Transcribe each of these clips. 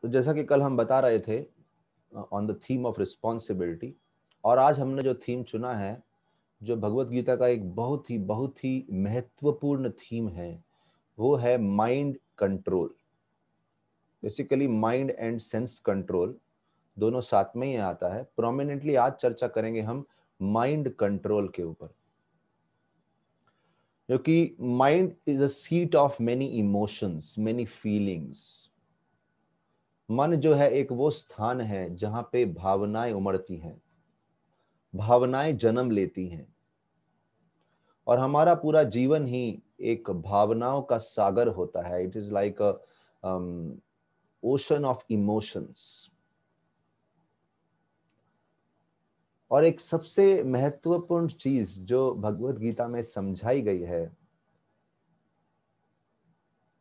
तो जैसा कि कल हम बता रहे थे on the theme of responsibility, और आज हमने जो थीम चुना है, जो भगवत गीता का एक बहुत ही महत्वपूर्ण थीम है, वो है mind control. Basically mind and sense control दोनों साथ में ही आता है। प्रोमिनेंटली आज चर्चा करेंगे हम माइंड कंट्रोल के ऊपर, क्योंकि mind is a seat of many emotions, many feelings. मन जो है एक वो स्थान है जहां पे भावनाएं उमड़ती हैं, भावनाएं जन्म लेती हैं, और हमारा पूरा जीवन ही एक भावनाओं का सागर होता है। It is like a ocean of emotions. और एक सबसे महत्वपूर्ण चीज जो भगवत गीता में समझाई गई है,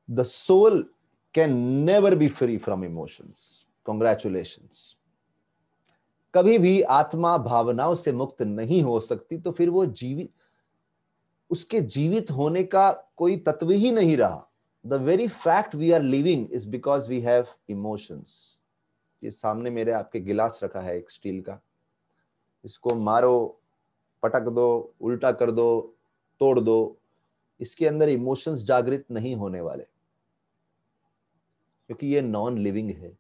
the soul can never be free from emotions. Congratulations. कभी भी आत्मा भावनाओं से मुक्त नहीं हो सकती, तो फिर वो जीवित, उसके जीवित होने का कोई तत्व ही नहीं रहा। The very fact we are living is because we have emotions. ये सामने मेरे आपके गिलास रखा है एक स्टील का, इसको मारो, पटक दो, उल्टा कर दो, तोड़ दो, इसके अंदर इमोशंस जागृत नहीं होने वाले, क्योंकि ये नॉन लिविंग है।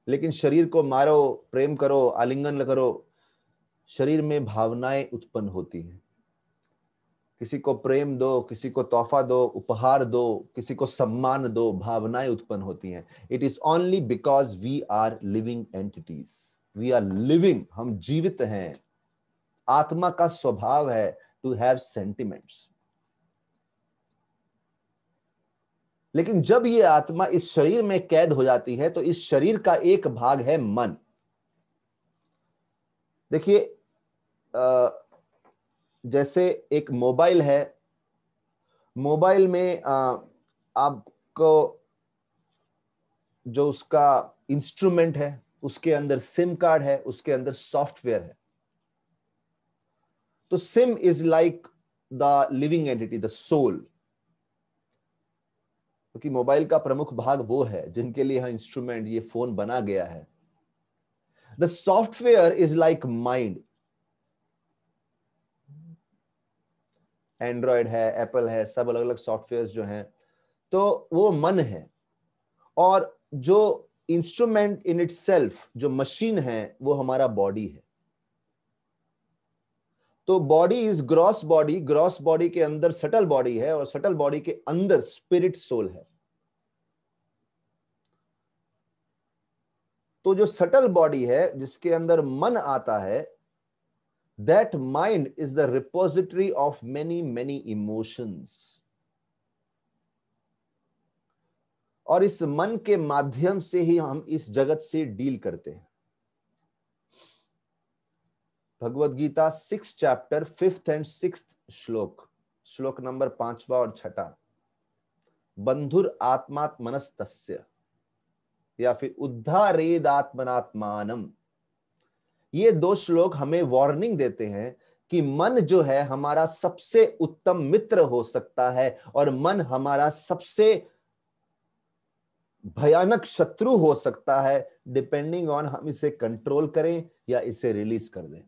लेकिन शरीर को मारो, प्रेम करो, आलिंगन करो, शरीर में भावनाएं उत्पन्न होती हैं। किसी को प्रेम दो, किसी को तोहफा दो, उपहार दो, किसी को सम्मान दो, भावनाएं उत्पन्न होती हैं। It is only because we are living entities. We are living, हम जीवित हैं। आत्मा का स्वभाव है टू हैव सेंटिमेंट्स। लेकिन जब ये आत्मा इस शरीर में कैद हो जाती है, तो इस शरीर का एक भाग है मन। देखिए, जैसे एक मोबाइल है, मोबाइल में आपको जो उसका इंस्ट्रूमेंट है, उसके अंदर सिम कार्ड है, उसके अंदर सॉफ्टवेयर है। तो SIM is like the living entity, the soul, क्योंकि मोबाइल का प्रमुख भाग वो है जिनके लिए यह इंस्ट्रूमेंट, ये फोन बना गया है। The software is like mind. Android है, एप्पल है, सब अलग अलग सॉफ्टवेयर जो हैं, तो वो मन है। और जो इंस्ट्रूमेंट इन इटसेल्फ, जो मशीन है, वो हमारा बॉडी है। तो body is gross body, gross body के अंदर सटल बॉडी है, और सटल बॉडी के अंदर स्पिरिट सोल है। तो जो सटल बॉडी है, जिसके अंदर मन आता है, that mind is the repository of many many emotions. और इस मन के माध्यम से ही हम इस जगत से डील करते हैं। Bhagavad Gita 6 chapter 5th and 6th श्लोक, श्लोक नंबर 5वां और 6वां, बंधुर आत्मात्मनस्तस्य, या फिर उद्धारेद आत्मनात्मानम। ये 2 श्लोक हमें वार्निंग देते हैं कि मन जो है हमारा सबसे उत्तम मित्र हो सकता है, और मन हमारा सबसे भयानक शत्रु हो सकता है, डिपेंडिंग ऑन हम इसे कंट्रोल करें या इसे रिलीज कर दें,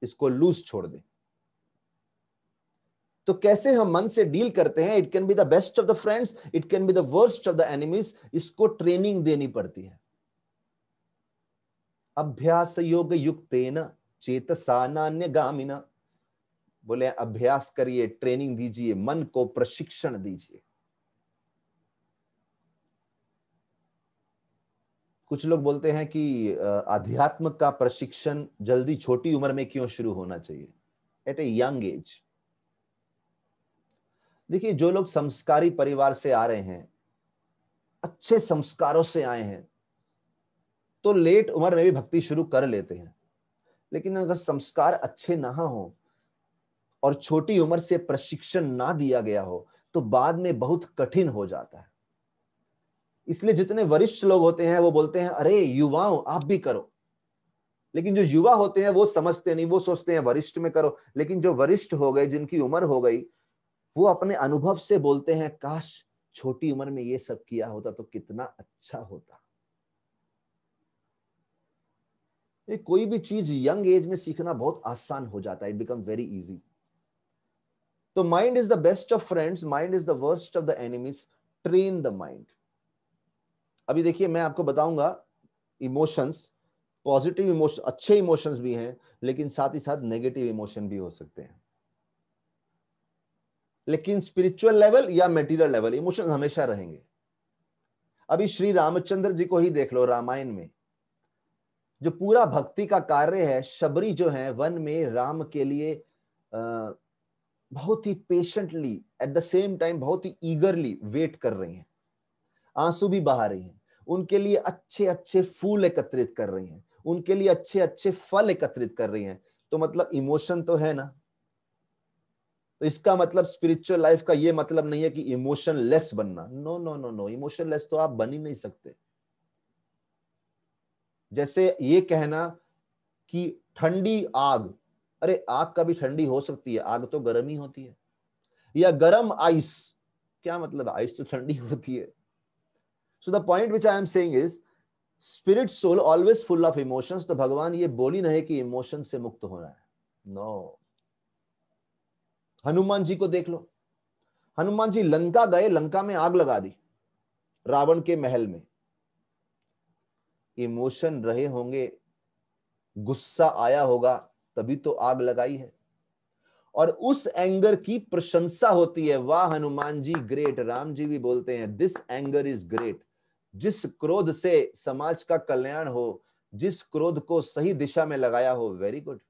इसको लूज छोड़ दें। तो कैसे हम मन से डील करते हैं? It can be the best of the friends, it can be the worst of the enemies. इसको ट्रेनिंग देनी पड़ती है। अभ्यास योग युक्तेन चेतसा नान्यगामिना। बोले अभ्यास करिए, ट्रेनिंग दीजिए, मन को प्रशिक्षण दीजिए। कुछ लोग बोलते हैं कि आध्यात्म का प्रशिक्षण जल्दी छोटी उम्र में क्यों शुरू होना चाहिए, एट ए यंग एज। देखिए, जो लोग संस्कारी परिवार से आ रहे हैं, अच्छे संस्कारों से आए हैं, तो लेट उम्र में भी भक्ति शुरू कर लेते हैं। लेकिन अगर संस्कार अच्छे ना हो और छोटी उम्र से प्रशिक्षण ना दिया गया हो, तो बाद में बहुत कठिन हो जाता है। इसलिए जितने वरिष्ठ लोग होते हैं वो बोलते हैं, अरे युवाओं आप भी करो। लेकिन जो युवा होते हैं वो समझते नहीं, वो सोचते हैं वरिष्ठ में करो। लेकिन जो वरिष्ठ हो गए, जिनकी उम्र हो गई, वो अपने अनुभव से बोलते हैं, काश छोटी उम्र में ये सब किया होता तो कितना अच्छा होता। ये कोई भी चीज यंग एज में सीखना बहुत आसान हो जाता है, इट बिकम वेरी इजी। तो mind is the best of friends, mind is the worst of the enemies, train the mind. अभी देखिए मैं आपको बताऊंगा इमोशंस, पॉजिटिव इमोशन, अच्छे इमोशंस भी हैं, लेकिन साथ ही साथ नेगेटिव इमोशन भी हो सकते हैं। लेकिन स्पिरिचुअल लेवल या मटेरियल लेवल इमोशन हमेशा रहेंगे। अभी श्री रामचंद्र जी को ही देख लो, रामायण में जो पूरा भक्ति का कार्य है, शबरी जो है वन में राम के लिए बहुत ही patiently, at the same time बहुत ही ईगरली वेट कर रही हैं, आंसू भी बहा रही हैं, उनके लिए अच्छे अच्छे फूल एकत्रित कर रही हैं, उनके लिए अच्छे अच्छे फल एकत्रित कर रही हैं। तो मतलब इमोशन तो है ना। तो इसका मतलब स्पिरिचुअल लाइफ का ये मतलब नहीं है कि इमोशन लेस बनना, no no no no, emotionless तो आप बन ही नहीं सकते। जैसे ये कहना कि ठंडी आग, अरे आग कभी ठंडी हो सकती है, आग तो गर्म ही होती है। या गर्म आइस, क्या मतलब आइस तो ठंडी होती है। So the point which I am saying is spirit soul always full of emotions. तो भगवान ये बोल ही नहीं कि इमोशन से मुक्त होना है, नो। हनुमान जी को देख लो, हनुमान जी लंका गए, लंका में आग लगा दी रावण के महल में। इमोशन रहे होंगे, गुस्सा आया होगा, तभी तो आग लगाई है। और उस एंगर की प्रशंसा होती है, वाह हनुमान जी ग्रेट। राम जी भी बोलते हैं दिस एंगर इज ग्रेट। जिस क्रोध से समाज का कल्याण हो, जिस क्रोध को सही दिशा में लगाया हो, वेरी गुड।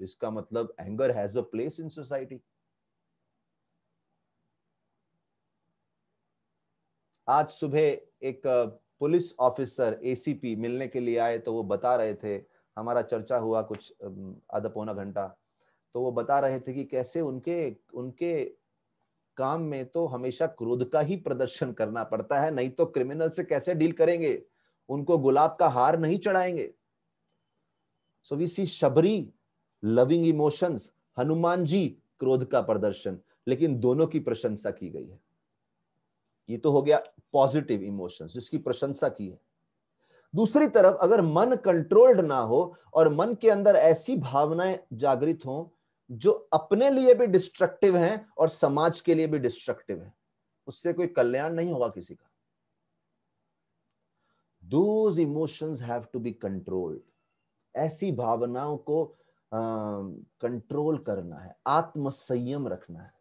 इसका मतलब anger has a place in society. आज सुबह एक पुलिस ऑफिसर एसीपी मिलने के लिए आए, तो वो बता रहे थे, हमारा चर्चा हुआ कुछ आधा पौना घंटा, तो वो बता रहे थे कि कैसे उनके उनके काम में तो हमेशा क्रोध का ही प्रदर्शन करना पड़ता है, नहीं तो क्रिमिनल से कैसे डील करेंगे, उनको गुलाब का हार नहीं चढ़ाएंगे। So we see Shabari loving emotions, Hanuman ji क्रोध का प्रदर्शन, लेकिन दोनों की प्रशंसा की गई है। ये तो हो गया पॉजिटिव इमोशंस जिसकी प्रशंसा की है। दूसरी तरफ अगर मन कंट्रोल्ड ना हो और मन के अंदर ऐसी भावनाएं जागृत हों जो अपने लिए भी डिस्ट्रक्टिव हैं और समाज के लिए भी डिस्ट्रक्टिव हैं, उससे कोई कल्याण नहीं होगा किसी का। Those emotions have to be controlled. ऐसी भावनाओं को कंट्रोल करना है, आत्म संयम रखना है।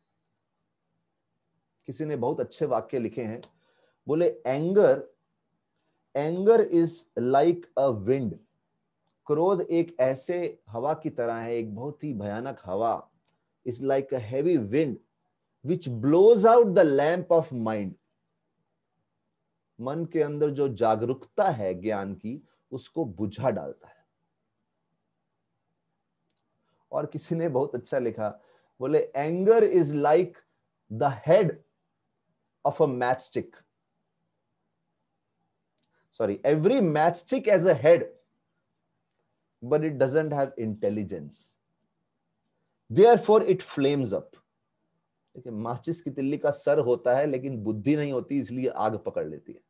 किसी ने बहुत अच्छे वाक्य लिखे हैं, बोले anger is like a wind. क्रोध एक ऐसे हवा की तरह है, एक बहुत ही भयानक हवा, is like a heavy wind which blows out the lamp of mind. मन के अंदर जो जागरूकता है ज्ञान की, उसको बुझा डालता है। और किसी ने बहुत अच्छा लिखा, बोले anger is like the head of a matchstick. Sorry, every matchstick has a head but it doesn't have intelligence, therefore it flames up। देखिए माचिस की तिल्ली का सर होता है लेकिन बुद्धि नहीं होती, इसलिए आग पकड़ लेती है।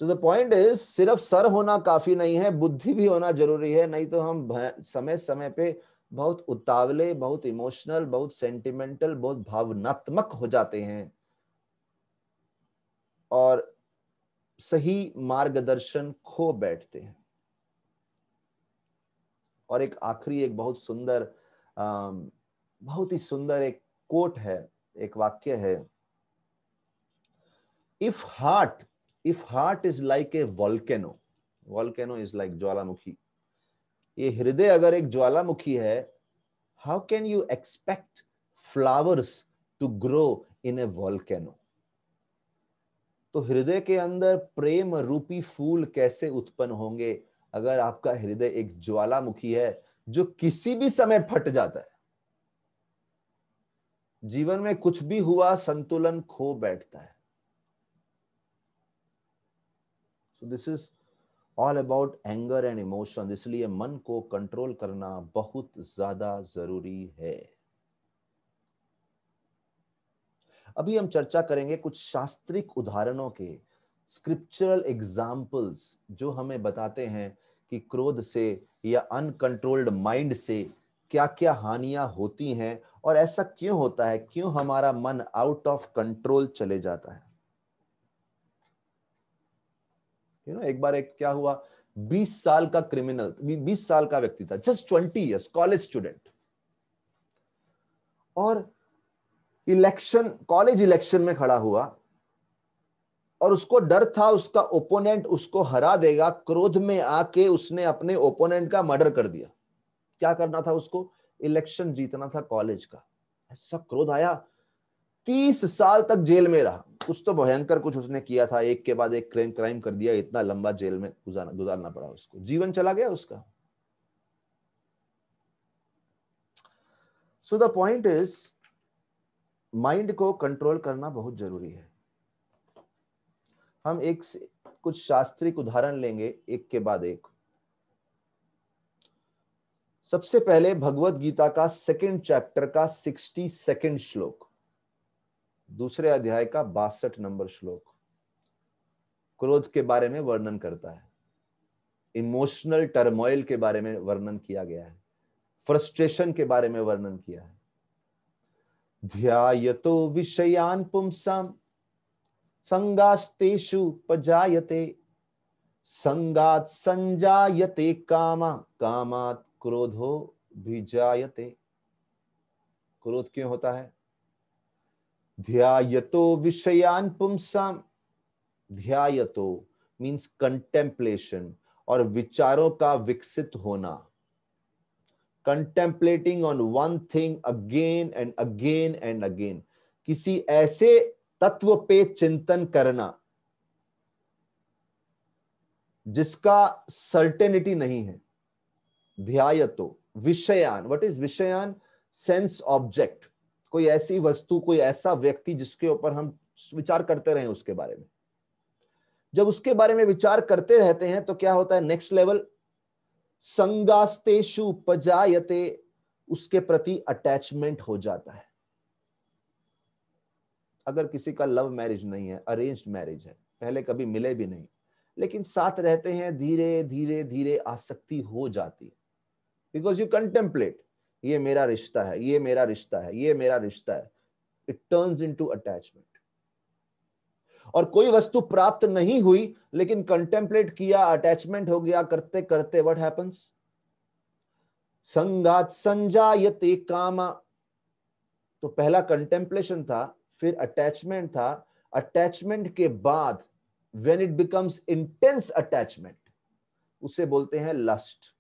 सो द पॉइंट इज सिर्फ सर होना काफी नहीं है, बुद्धि भी होना जरूरी है, नहीं तो हम समय समय पे बहुत उतावले, बहुत इमोशनल, बहुत सेंटिमेंटल, बहुत भावनात्मक हो जाते हैं और सही मार्गदर्शन खो बैठते हैं। और एक आखिरी, एक बहुत सुंदर, बहुत ही सुंदर एक कोट है, एक वाक्य है, if heart is like a volcano is like ज्वालामुखी। ये हृदय अगर एक ज्वालामुखी है, how can you expect flowers to grow in a volcano. तो हृदय के अंदर प्रेम रूपी फूल कैसे उत्पन्न होंगे अगर आपका हृदय एक ज्वालामुखी है जो किसी भी समय फट जाता है। जीवन में कुछ भी हुआ, संतुलन खो बैठता है। So this is all about anger and emotion. इसलिए मन को कंट्रोल करना बहुत ज्यादा जरूरी है। अभी हम चर्चा करेंगे कुछ शास्त्रिक उदाहरणों के, स्क्रिप्चरल एग्जाम्पल्स, जो हमें बताते हैं कि क्रोध से या अनकंट्रोल्ड माइंड से क्या क्या हानियां होती हैं और ऐसा क्यों होता है, क्यों हमारा मन आउट ऑफ कंट्रोल चले जाता है। एक बार एक क्या हुआ, 20 साल का क्रिमिनल, 20 साल का व्यक्ति था, जस्ट 20 ईयर्स, कॉलेज स्टूडेंट, और इलेक्शन, कॉलेज इलेक्शन में खड़ा हुआ और उसको डर था उसका ओपोनेंट उसको हरा देगा। क्रोध में आके उसने अपने ओपोनेंट का मर्डर कर दिया। क्या करना था उसको, इलेक्शन जीतना था कॉलेज का। ऐसा क्रोध आया, 30 साल तक जेल में रहा। कुछ तो भयंकर कुछ उसने किया था, एक के बाद एक क्राइम कर दिया, इतना लंबा जेल में गुजारना पड़ा उसको, जीवन चला गया उसका। सो द पॉइंट इज, माइंड को कंट्रोल करना बहुत जरूरी है। हम कुछ शास्त्रिक उदाहरण लेंगे एक के बाद एक। सबसे पहले भगवत गीता का 2nd चैप्टर का 62nd श्लोक, दूसरे अध्याय का 62 नंबर श्लोक, क्रोध के बारे में वर्णन करता है। इमोशनल टर्मोइल के बारे में वर्णन किया गया है, फ्रस्ट्रेशन के बारे में वर्णन किया है। ध्यायतो विषयान पुंसाम संगास्तेषु पजायते, संगात संजायते कामा, कामात क्रोधो भिजायते। क्रोध क्यों होता है? ध्यायतो विषयान पुंसाम, ध्यायतो मीन्स कंटेम्पलेशन और विचारों का विकसित होना। Contemplating on one thing again and again and again, किसी ऐसे तत्व पे चिंतन करना जिसका सर्टेनिटी नहीं है। ध्यायतो विषयान, व्हाट इज विषयान? सेंस ऑब्जेक्ट, कोई ऐसी वस्तु, कोई ऐसा व्यक्ति जिसके ऊपर हम विचार करते रहे उसके बारे में। जब उसके बारे में विचार करते रहते हैं तो क्या होता है, नेक्स्ट लेवल, संगास्तेषु पजायते, उसके प्रति अटैचमेंट हो जाता है। अगर किसी का लव मैरिज नहीं है, अरेंज्ड मैरिज है, पहले कभी मिले भी नहीं, लेकिन साथ रहते हैं, धीरे धीरे धीरे आसक्ति हो जाती है। बिकॉज यू कंटेम्पलेट, ये मेरा रिश्ता है, ये मेरा रिश्ता है, ये मेरा रिश्ता है। It turns into attachment. और कोई वस्तु प्राप्त नहीं हुई लेकिन कंटेम्पलेट किया, अटैचमेंट हो गया, करते करते व्हाट हैपेंस? संगात संजायते कामा। तो पहला कंटेम्पलेशन था, फिर अटैचमेंट था, अटैचमेंट के बाद when it becomes intense attachment, उसे बोलते हैं लस्ट।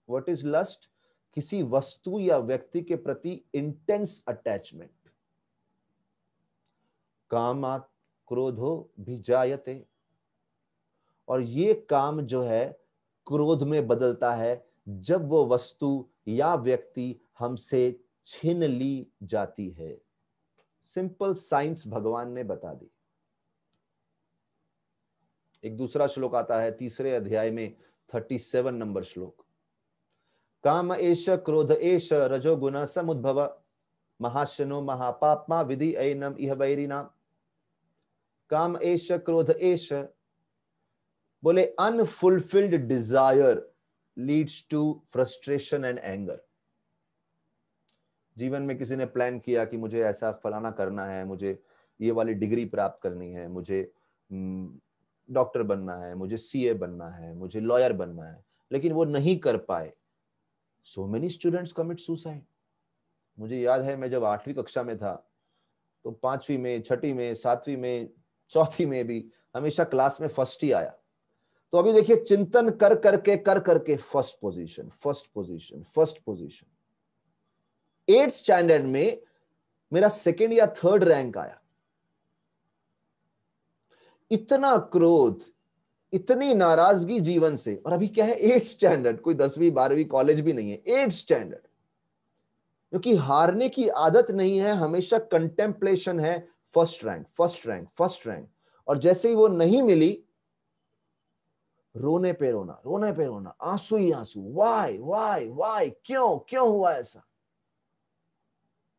What is lust? किसी वस्तु या व्यक्ति के प्रति इंटेंस अटैचमेंट। कामात् क्रोधो भिजायते, और ये काम जो है क्रोध में बदलता है जब वो वस्तु या व्यक्ति हमसे छीन ली जाती है। सिंपल साइंस भगवान ने बता दी। एक दूसरा श्लोक आता है 3 अध्याय में, 37 नंबर श्लोक, काम एष क्रोध एष रजोगुण समुद्भव, महाशनो महापापमा विधि ऐनम इह वैरिनाम। काम एष क्रोध एष, बोले unfulfilled desire leads to frustration and anger. जीवन में किसी ने प्लान किया कि मुझे ऐसा फलाना करना है, मुझे ये वाली डिग्री प्राप्त करनी है, मुझे डॉक्टर बनना है, मुझे सीए बनना है, मुझे लॉयर बनना है, लेकिन वो नहीं कर पाए। So many students commit suicide. मुझे याद है मैं जब 8वीं कक्षा में था तो 5वीं में, 6ठी में, 7वीं में, 4थी में भी हमेशा क्लास में फर्स्ट ही आया। तो अभी देखिए, चिंतन कर करके first position, first position, first position. 8th standard में मेरा 2nd या 3rd रैंक आया। इतना क्रोध, इतनी नाराजगी जीवन से, और अभी क्या है 8th स्टैंडर्ड, कोई 10वीं 12वीं कॉलेज भी नहीं है, 8th स्टैंडर्ड। क्योंकि हारने की आदत नहीं है, हमेशा कंटेम्पलेशन है, first rank, first rank, first rank. और जैसे ही वो नहीं मिली, रोने पे रोना, रोने पे रोना, आंसू ही आंसू। वाई वाई वाई, क्यों क्यों हुआ ऐसा?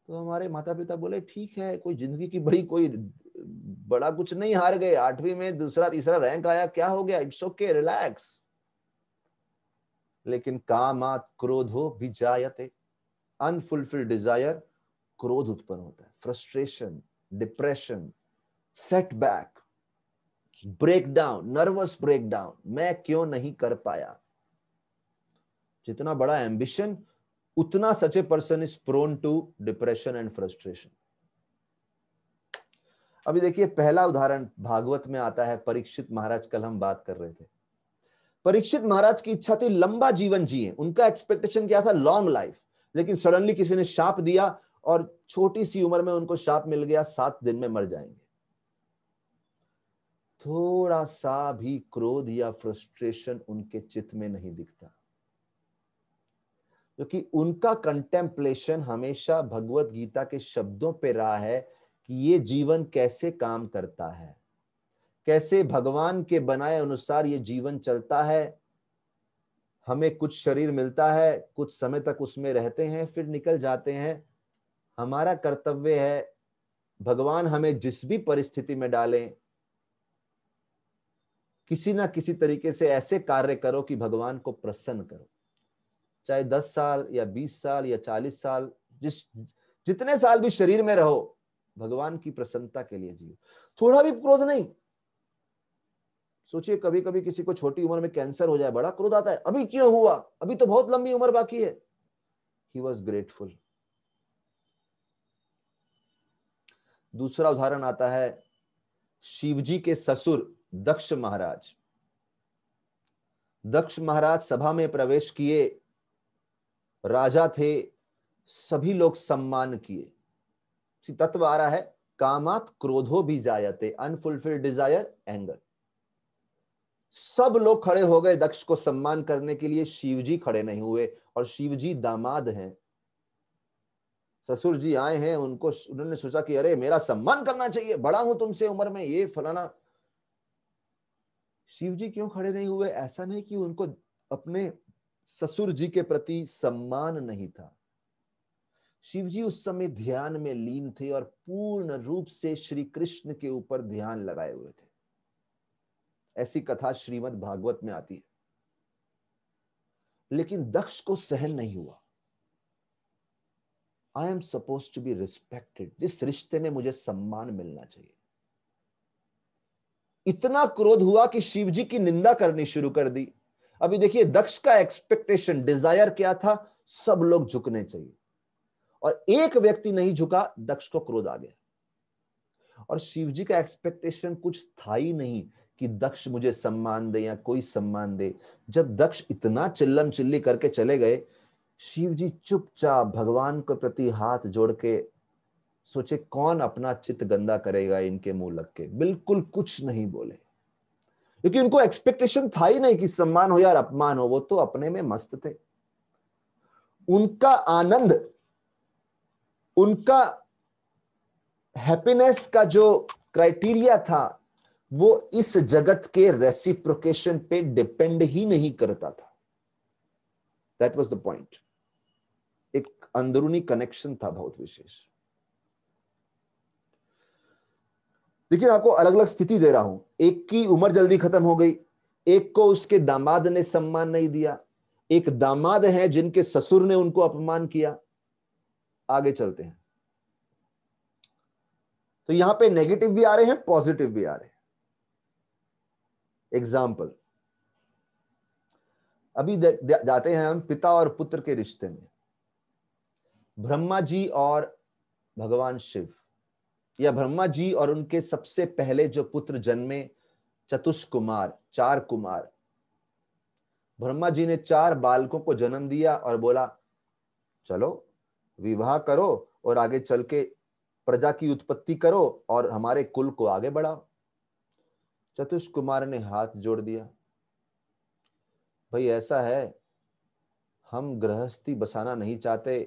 तो हमारे माता पिता बोले ठीक है, कोई जिंदगी की बड़ी कोई बड़ा कुछ नहीं, हार गए, 8वीं में दूसरा तीसरा रैंक आया, क्या हो गया, इट्स ओके, रिलैक्स। लेकिन कामात क्रोधो विजायते, अनफुलफिल्ड डिजायर, क्रोध उत्पन्न होता है, frustration, depression, setback, breakdown, nervous breakdown, मैं क्यों नहीं कर पाया। जितना बड़ा एम्बिशन, उतना such a person is prone to depression and frustration. अभी देखिए पहला उदाहरण भागवत में आता है, परीक्षित महाराज, कल हम बात कर रहे थे। परीक्षित महाराज की इच्छा थी लंबा जीवन जिए, उनका एक्सपेक्टेशन क्या था, लॉन्ग लाइफ। लेकिन सडनली किसी ने शाप दिया और छोटी सी उम्र में उनको शाप मिल गया, 7 दिन में मर जाएंगे। थोड़ा सा भी क्रोध या फ्रस्ट्रेशन उनके चित्त में नहीं दिखता, क्योंकि उनका कंटेम्पलेशन हमेशा भगवत गीता के शब्दों पे रहा है कि ये जीवन कैसे काम करता है, कैसे भगवान के बनाए अनुसार ये जीवन चलता है। हमें कुछ शरीर मिलता है, कुछ समय तक उसमें रहते हैं, फिर निकल जाते हैं। हमारा कर्तव्य है, भगवान हमें जिस भी परिस्थिति में डालें, किसी ना किसी तरीके से ऐसे कार्य करो कि भगवान को प्रसन्न करो। चाहे 10 साल या 20 साल या 40 साल, जितने साल भी शरीर में रहो, भगवान की प्रसन्नता के लिए जियो। थोड़ा भी क्रोध नहीं। सोचिए कभी कभी किसी को छोटी उम्र में कैंसर हो जाए, बड़ा क्रोध आता है, अभी क्यों हुआ, अभी तो बहुत लंबी उम्र बाकी है। He was grateful. दूसरा उदाहरण आता है शिवजी के ससुर दक्ष महाराज। दक्ष महाराज सभा में प्रवेश किए, राजा थे, सभी लोग सम्मान किए। तत्व आ रहा है, कामात क्रोधो भी जायते, अनफुलफिल्ड डिजायर, एंगर। सब लोग खड़े हो गए दक्ष को सम्मान करने के लिए, शिवजी खड़े नहीं हुए। और शिवजी दामाद हैं, ससुर जी आए हैं, उन्होंने सोचा कि अरे मेरा सम्मान करना चाहिए, बड़ा हूं तुमसे उम्र में, ये फलाना। शिवजी क्यों खड़े नहीं हुए? ऐसा नहीं कि उनको अपने ससुर जी के प्रति सम्मान नहीं था। शिवजी उस समय ध्यान में लीन थे और पूर्ण रूप से श्री कृष्ण के ऊपर ध्यान लगाए हुए थे। ऐसी कथा श्रीमद् भागवत में आती है। लेकिन दक्ष को सहन नहीं हुआ। I am suppose to be respected, जिस रिश्ते में मुझे सम्मान मिलना चाहिए। इतना क्रोध हुआ कि शिवजी की निंदा करनी शुरू कर दी। अभी देखिए दक्ष का एक्सपेक्टेशन, डिजायर क्या था, सब लोग झुकने चाहिए, और एक व्यक्ति नहीं झुका, दक्ष को क्रोध आ गया। और शिवजी का एक्सपेक्टेशन कुछ था ही नहीं कि दक्ष मुझे सम्मान दे या कोई सम्मान दे। जब दक्ष इतना चिल्लम चिल्ली करके चले गए, शिवजी चुपचाप भगवान के प्रति हाथ जोड़ के सोचे कौन अपना चित्त गंदा करेगा इनके मुंह लग के, बिल्कुल कुछ नहीं बोले, क्योंकि उनको एक्सपेक्टेशन था ही नहीं कि सम्मान हो या अपमान हो। वो तो अपने में मस्त थे। उनका आनंद, उनका हैप्पीनेस का जो क्राइटेरिया था, वो इस जगत के रेसिप्रोकेशन पे डिपेंड ही नहीं करता था। That was the point. एक अंदरूनी कनेक्शन था बहुत विशेष। देखिए आपको अलग अलग स्थिति दे रहा हूं। एक की उम्र जल्दी खत्म हो गई, एक को उसके दामाद ने सम्मान नहीं दिया, एक दामाद है जिनके ससुर ने उनको अपमान किया। आगे चलते हैं तो यहां पे नेगेटिव भी आ रहे हैं, पॉजिटिव भी आ रहे हैं। एग्जाम्पल, अभी जाते हैं हम पिता और पुत्र के रिश्ते में। ब्रह्मा जी और भगवान शिव, या ब्रह्मा जी और उनके सबसे पहले जो पुत्र जन्मे, चतुष्कुमार, 4 कुमार। ब्रह्मा जी ने 4 बालकों को जन्म दिया और बोला चलो विवाह करो और आगे चल के प्रजा की उत्पत्ति करो और हमारे कुल को आगे बढ़ाओ। चतुष्कुमार ने हाथ जोड़ दिया, भाई ऐसा है, हम गृहस्थी बसाना नहीं चाहते,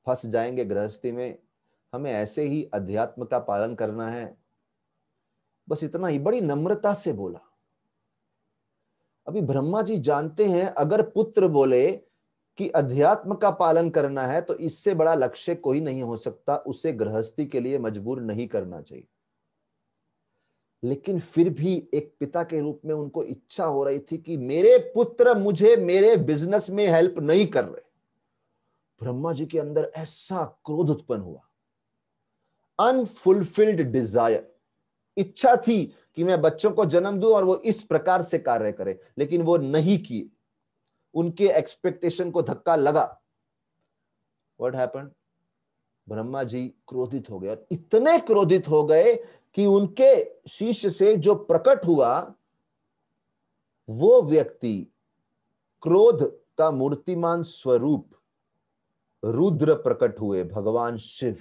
फंस जाएंगे गृहस्थी में, हमें ऐसे ही अध्यात्म का पालन करना है, बस इतना ही। बड़ी नम्रता से बोला। अभी ब्रह्मा जी जानते हैं अगर पुत्र बोले कि अध्यात्म का पालन करना है तो इससे बड़ा लक्ष्य कोई नहीं हो सकता, उसे गृहस्थी के लिए मजबूर नहीं करना चाहिए। लेकिन फिर भी एक पिता के रूप में उनको इच्छा हो रही थी कि मेरे पुत्र मुझे मेरे बिजनेस में हेल्प नहीं कर रहे। ब्रह्मा जी के अंदर ऐसा क्रोध उत्पन्न हुआ, अनफुलफिल्ड डिजायर, इच्छा थी कि मैं बच्चों को जन्म दूं और वो इस प्रकार से कार्य करे, लेकिन वो नहीं किए। उनके एक्सपेक्टेशन को धक्का लगा। What happened? ब्रह्मा जी क्रोधित हो गए, और इतने क्रोधित हो गए कि उनके शिष्य से जो प्रकट हुआ वो व्यक्ति क्रोध का मूर्तिमान स्वरूप रुद्र प्रकट हुए, भगवान शिव।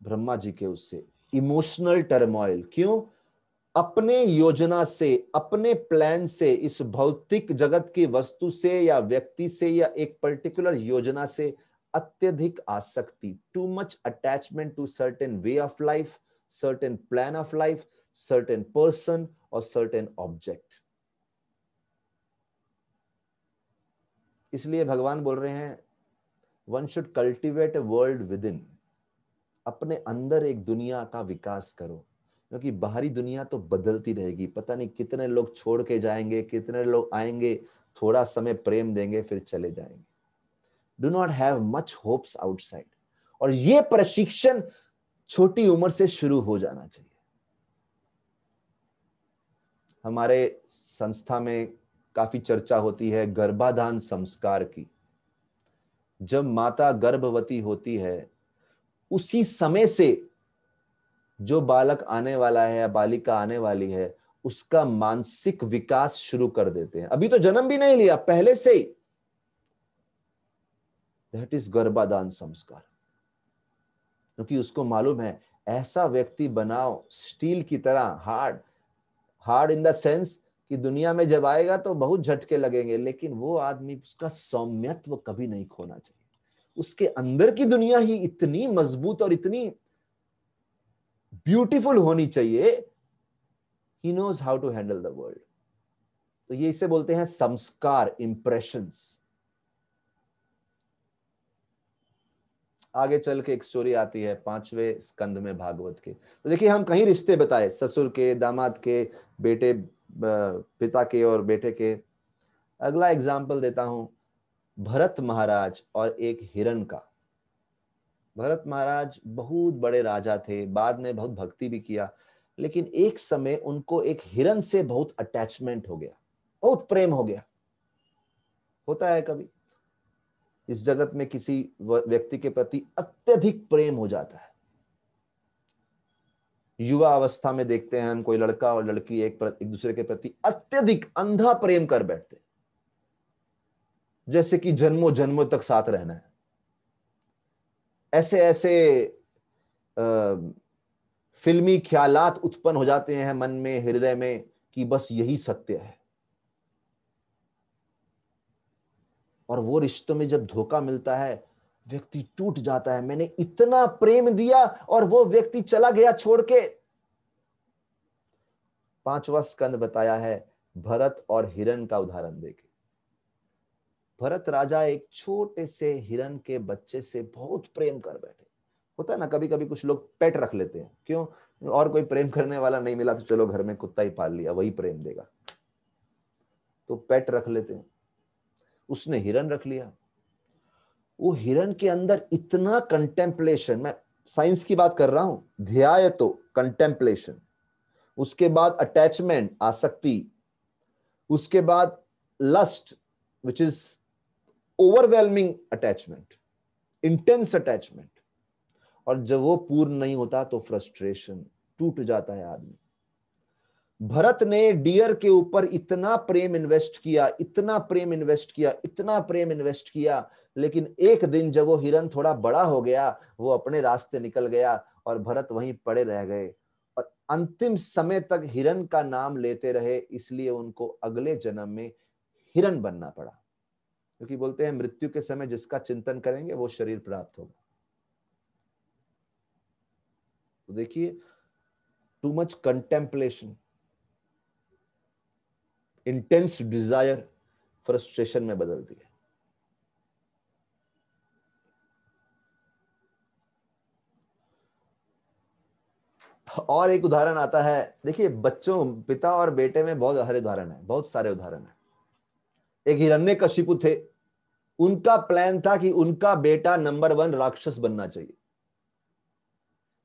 ब्रह्मा जी के उससे इमोशनल टर्मोइल, क्यों? अपने योजना से, अपने प्लान से, इस भौतिक जगत की वस्तु से या व्यक्ति से या एक पर्टिकुलर योजना से अत्यधिक आसक्ति, too much attachment to certain way of life, certain plan of life, certain person और सर्टेन ऑब्जेक्ट। इसलिए भगवान बोल रहे हैं one should cultivate a world within. अपने अंदर एक दुनिया का विकास करो, क्योंकि बाहरी दुनिया तो बदलती रहेगी। पता नहीं कितने लोग छोड़ के जाएंगे, कितने लोग आएंगे, थोड़ा समय प्रेम देंगे फिर चले जाएंगे। Do not have much hopes outside. और ये प्रशिक्षण छोटी उम्र से शुरू हो जाना चाहिए। हमारे संस्था में काफी चर्चा होती है गर्भाधान संस्कार की। जब माता गर्भवती होती है उसी समय से जो बालक आने वाला है या बालिका आने वाली है उसका मानसिक विकास शुरू कर देते हैं। अभी तो जन्म भी नहीं लिया, पहले से ही। दैट इज गर्भाधान संस्कार। क्योंकि उसको मालूम है ऐसा व्यक्ति बनाओ स्टील की तरह, hard, hard in the sense कि दुनिया में जब आएगा तो बहुत झटके लगेंगे, लेकिन वो आदमी उसका सौम्यत्व कभी नहीं खोना चाहिए। उसके अंदर की दुनिया ही इतनी मजबूत और इतनी ब्यूटीफुल होनी चाहिए। He knows how to handle the world. तो ये इसे बोलते हैं संस्कार, इंप्रेशंस। आगे चल के एक स्टोरी आती है 5वें स्कंद में भागवत के। तो देखिए हम कहीं रिश्ते बताए, ससुर के, दामाद के, बेटे, पिता के और बेटे के। अगला एग्जाम्पल देता हूं भरत महाराज और एक हिरण का। भरत महाराज बहुत बड़े राजा थे, बाद में बहुत भक्ति भी किया, लेकिन एक समय उनको एक हिरण से बहुत अटैचमेंट हो गया, बहुत प्रेम हो गया। होता है कभी इस जगत में किसी व्यक्ति के प्रति अत्यधिक प्रेम हो जाता है। युवा अवस्था में देखते हैं हम कोई लड़का और लड़की एक दूसरे के प्रति अत्यधिक अंधा प्रेम कर बैठते, जैसे कि जन्मों जन्मों तक साथ रहना है। ऐसे ऐसे फिल्मी ख्यालात उत्पन्न हो जाते हैं मन में, हृदय में, कि बस यही सत्य है। और वो रिश्तों में जब धोखा मिलता है व्यक्ति टूट जाता है। मैंने इतना प्रेम दिया और वो व्यक्ति चला गया छोड़ के। 5वां स्कंद बताया है भरत और हिरण का उदाहरण देके। भरत राजा एक छोटे से हिरण के बच्चे से बहुत प्रेम कर बैठे। होता है ना कभी कभी कुछ लोग पेट रख लेते हैं, क्यों? और कोई प्रेम करने वाला नहीं मिला तो चलो घर में कुत्ता ही पाल लिया, वही प्रेम देगा, तो पेट रख लेते हैं। उसने हिरण रख लिया। वो हिरण के अंदर इतना कंटेम्पलेशन, मैं साइंस की बात कर रहा हूं, ध्याय तो कंटेम्पलेशन, उसके बाद अटैचमेंट, आसक्ति, उसके बाद lust which is overwhelming attachment, intense attachment, और जब वो पूर्ण नहीं होता तो फ्रस्ट्रेशन, टूट जाता है आदमी। भरत ने डियर के ऊपर इतना प्रेम इन्वेस्ट किया, इतना प्रेम इन्वेस्ट किया, इतना प्रेम इन्वेस्ट किया, लेकिन एक दिन जब वो हिरन थोड़ा बड़ा हो गया वो अपने रास्ते निकल गया और भरत वहीं पड़े रह गए। और अंतिम समय तक हिरन का नाम लेते रहे, इसलिए उनको अगले जन्म में हिरन बनना पड़ा। क्योंकि बोलते हैं मृत्यु के समय जिसका चिंतन करेंगे वो शरीर प्राप्त होगा। तो देखिए too much contemplation, intense desire frustration में बदलती है। और एक उदाहरण आता है, देखिए बच्चों, पिता और बेटे में बहुत सारे उदाहरण है, बहुत सारे उदाहरण है। एक हिरण्यकशिपु थे, उनका प्लान था कि उनका बेटा नंबर 1 राक्षस बनना चाहिए,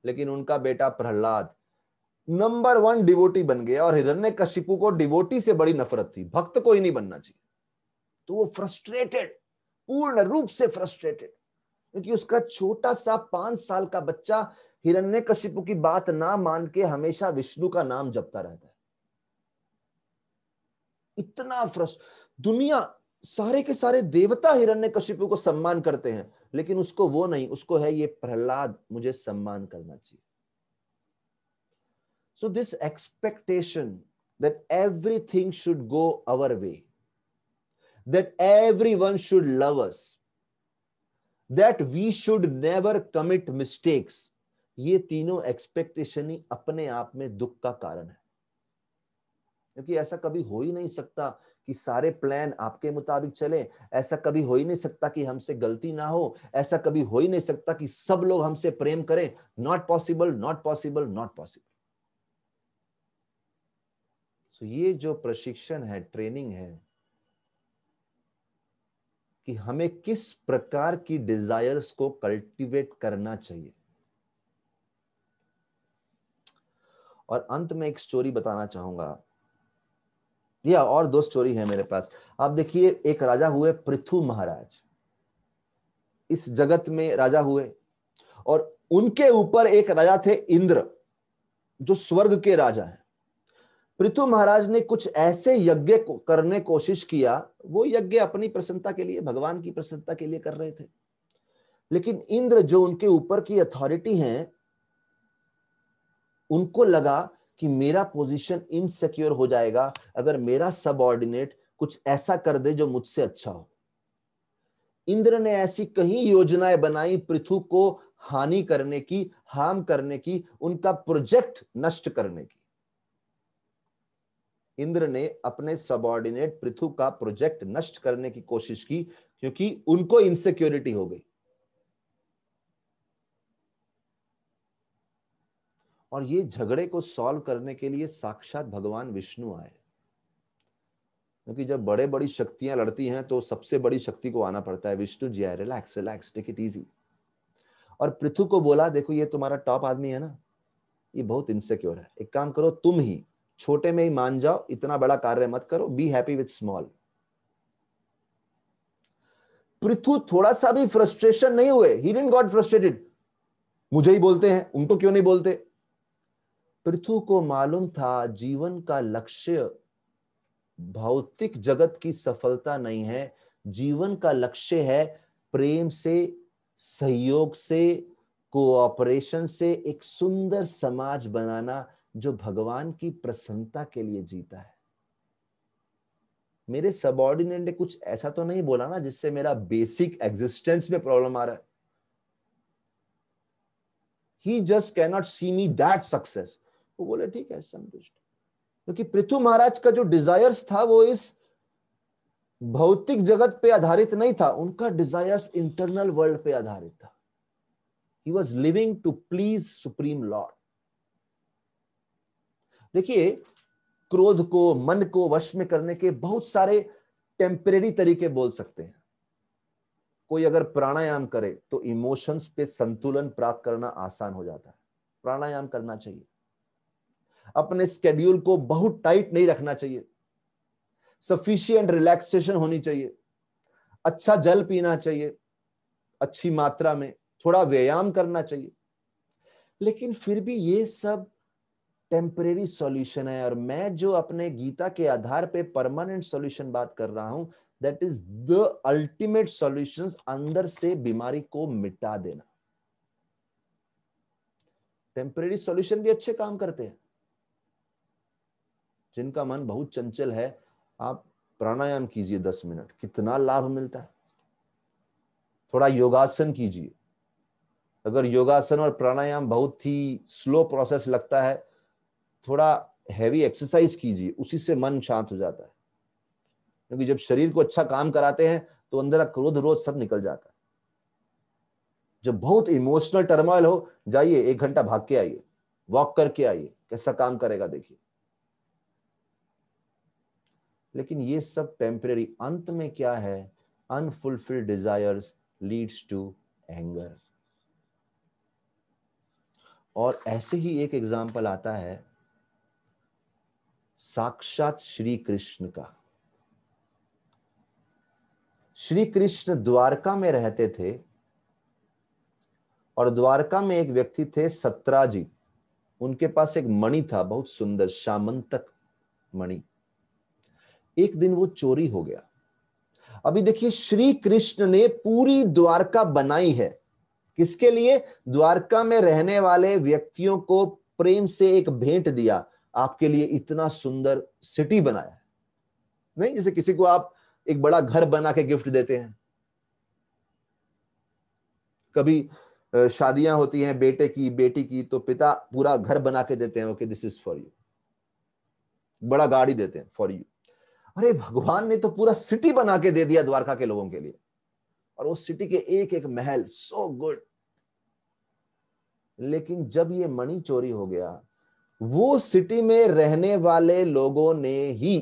लेकिन उनका बेटा प्रहलाद नंबर 1 डिवोटी बन गया, और हिरण्यकशिपु को डिवोटी से बड़ी नफरत थी, भक्त को ही नहीं बनना चाहिए। तो वो फ्रस्ट्रेटेड, पूर्ण रूप से फ्रस्ट्रेटेड, क्योंकि उसका छोटा सा 5 साल का बच्चा हिरण्यकशिपु की बात ना मान के हमेशा विष्णु का नाम जपता रहता है। इतना दुनिया, सारे के सारे देवता हिरण्यकशिपु को सम्मान करते हैं, लेकिन उसको वो नहीं, उसको है ये प्रहलाद मुझे सम्मान करना चाहिए। So this expectation that everything should go our way, that everyone should love us, that we should never commit mistakes, ये तीनों एक्सपेक्टेशन ही अपने आप में दुख का कारण है। क्योंकि ऐसा कभी हो ही नहीं सकता कि सारे प्लान आपके मुताबिक चले, ऐसा कभी हो ही नहीं सकता कि हमसे गलती ना हो, ऐसा कभी हो ही नहीं सकता कि सब लोग हमसे प्रेम करें। Not possible, not possible, not possible. तो ये जो प्रशिक्षण है, ट्रेनिंग है, कि हमें किस प्रकार की डिजायर्स को कल्टीवेट करना चाहिए। और अंत में एक स्टोरी बताना चाहूंगा, या और 2 स्टोरी है मेरे पास। आप देखिए, एक राजा हुए पृथु महाराज, इस जगत में राजा हुए, और उनके ऊपर एक राजा थे इंद्र, जो स्वर्ग के राजा हैं। पृथु महाराज ने कुछ ऐसे यज्ञ को करने कोशिश किया, वो यज्ञ अपनी प्रसन्नता के लिए, भगवान की प्रसन्नता के लिए कर रहे थे, लेकिन इंद्र जो उनके ऊपर की अथॉरिटी हैं, उनको लगा कि मेरा पोजीशन इनसिक्योर हो जाएगा अगर मेरा सबऑर्डिनेट कुछ ऐसा कर दे जो मुझसे अच्छा हो। इंद्र ने ऐसी कई योजनाएं बनाई पृथु को हानि करने की, हार्म करने की, उनका प्रोजेक्ट नष्ट करने की। इंद्र ने अपने सबऑर्डिनेट पृथु का प्रोजेक्ट नष्ट करने की कोशिश की, क्योंकि उनको इनसिक्योरिटी हो गई। और ये झगड़े को सॉल्व करने के लिए साक्षात भगवान विष्णु आए, क्योंकि जब बड़े बड़ी शक्तियां लड़ती हैं तो सबसे बड़ी शक्ति को आना पड़ता है। विष्णु जी आए, relax relax, take it easy. और पृथु को बोला, देखो ये तुम्हारा टॉप आदमी है ना, ये बहुत इनसिक्योर है, एक काम करो, तुम ही छोटे में ही मान जाओ, इतना बड़ा कार्य मत करो, be happy with small. Prithu थोड़ा सा भी फ्रस्ट्रेशन नहीं हुए, ही डिडंट गॉट फ्रस्ट्रेटेड, मुझे ही बोलते हैं, उनको क्यों नहीं बोलते। पृथु को मालूम था जीवन का लक्ष्य भौतिक जगत की सफलता नहीं है, जीवन का लक्ष्य है प्रेम से, सहयोग से, कोऑपरेशन से एक सुंदर समाज बनाना जो भगवान की प्रसन्नता के लिए जीता है। मेरे सबऑर्डिनेट ने कुछ ऐसा तो नहीं बोला ना जिससे मेरा बेसिक एग्जिस्टेंस में प्रॉब्लम आ रहा है। He just can not see me that success. वो बोले ठीक है, संतुष्ट। क्योंकि पृथु महाराज का जो डिजायर्स था वो इस भौतिक जगत पे आधारित नहीं था, उनका डिजायर्स इंटरनल वर्ल्ड पे आधारित था। He was living to please Supreme Lord. देखिए, क्रोध को, मन को वश में करने के बहुत सारे टेम्परेरी तरीके बोल सकते हैं। कोई अगर प्राणायाम करे तो इमोशंस पे संतुलन प्राप्त करना आसान हो जाता है, प्राणायाम करना चाहिए। अपने स्केड्यूल को बहुत टाइट नहीं रखना चाहिए, सफिशिएंट रिलैक्सेशन होनी चाहिए, अच्छा जल पीना चाहिए अच्छी मात्रा में, थोड़ा व्यायाम करना चाहिए। लेकिन फिर भी ये सब टेम्परेरी सॉल्यूशन है, और मैं जो अपने गीता के आधार पे परमानेंट सॉल्यूशन बात कर रहा हूं, that is the ultimate solution, अंदर से बीमारी को मिटा देना। टेम्परेरी सॉल्यूशन भी अच्छे काम करते हैं। जिनका मन बहुत चंचल है, आप प्राणायाम कीजिए 10 मिनट, कितना लाभ मिलता है। थोड़ा योगासन कीजिए, अगर योगासन और प्राणायाम बहुत ही स्लो प्रोसेस लगता है, थोड़ा हैवी एक्सरसाइज कीजिए, उसी से मन शांत हो जाता है। क्योंकि जब शरीर को अच्छा काम कराते हैं तो अंदर का क्रोध रोध सब निकल जाता है। जब बहुत इमोशनल टर्मोइल हो, जाइए 1 घंटा भाग के आइए, वॉक करके आइए, कैसा काम करेगा देखिए। लेकिन ये सब टेम्परेरी। अंत में क्या है? Unfulfilled desires leads to anger. और ऐसे ही एक एग्जाम्पल आता है साक्षात श्री कृष्ण का। श्री कृष्ण द्वारका में रहते थे और द्वारका में एक व्यक्ति थे सत्राजी। उनके पास एक मणि था, बहुत सुंदर श्यामंतक मणि। एक दिन वो चोरी हो गया। अभी देखिए, श्री कृष्ण ने पूरी द्वारका बनाई है किसके लिए? द्वारका में रहने वाले व्यक्तियों को प्रेम से एक भेंट दिया, आपके लिए इतना सुंदर सिटी बनाया। नहीं जैसे किसी को आप एक बड़ा घर बना के गिफ्ट देते हैं। कभी शादियां होती हैं बेटे की बेटी की, तो पिता पूरा घर बना के देते हैं, okay this is for you. बड़ा गाड़ी देते हैं फॉर यू। अरे भगवान ने तो पूरा सिटी बना के दे दिया द्वारका के लोगों के लिए, और उस सिटी के एक एक महल, सो गुड। लेकिन जब ये मणि चोरी हो गया, वो सिटी में रहने वाले लोगों ने ही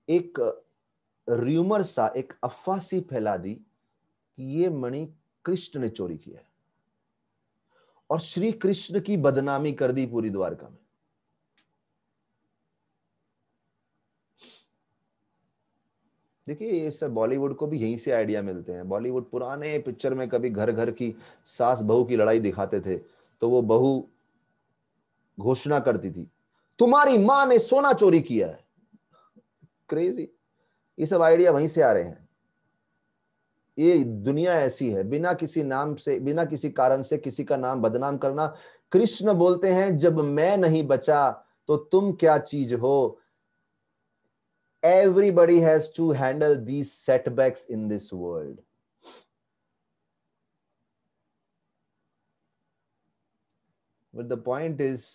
एक र्यूमर सा, एक अफवाह सी फैला दी कि ये मणि कृष्ण ने चोरी किया है, और श्री कृष्ण की बदनामी कर दी पूरी द्वारका में। देखिए ये सब बॉलीवुड को भी यहीं से आइडिया मिलते हैं। बॉलीवुड पुराने पिक्चर में कभी घर घर की सास बहू की लड़ाई दिखाते थे, तो वो बहू घोषणा करती थी, तुम्हारी मां ने सोना चोरी किया है। क्रेजी। ये सब आइडिया वहीं से आ रहे हैं। ये दुनिया ऐसी है, बिना किसी नाम से, बिना किसी कारण से किसी का नाम बदनाम करना। कृष्ण बोलते हैं, जब मैं नहीं बचा तो तुम क्या चीज हो। Everybody has to handle these setbacks in this world. But the point is,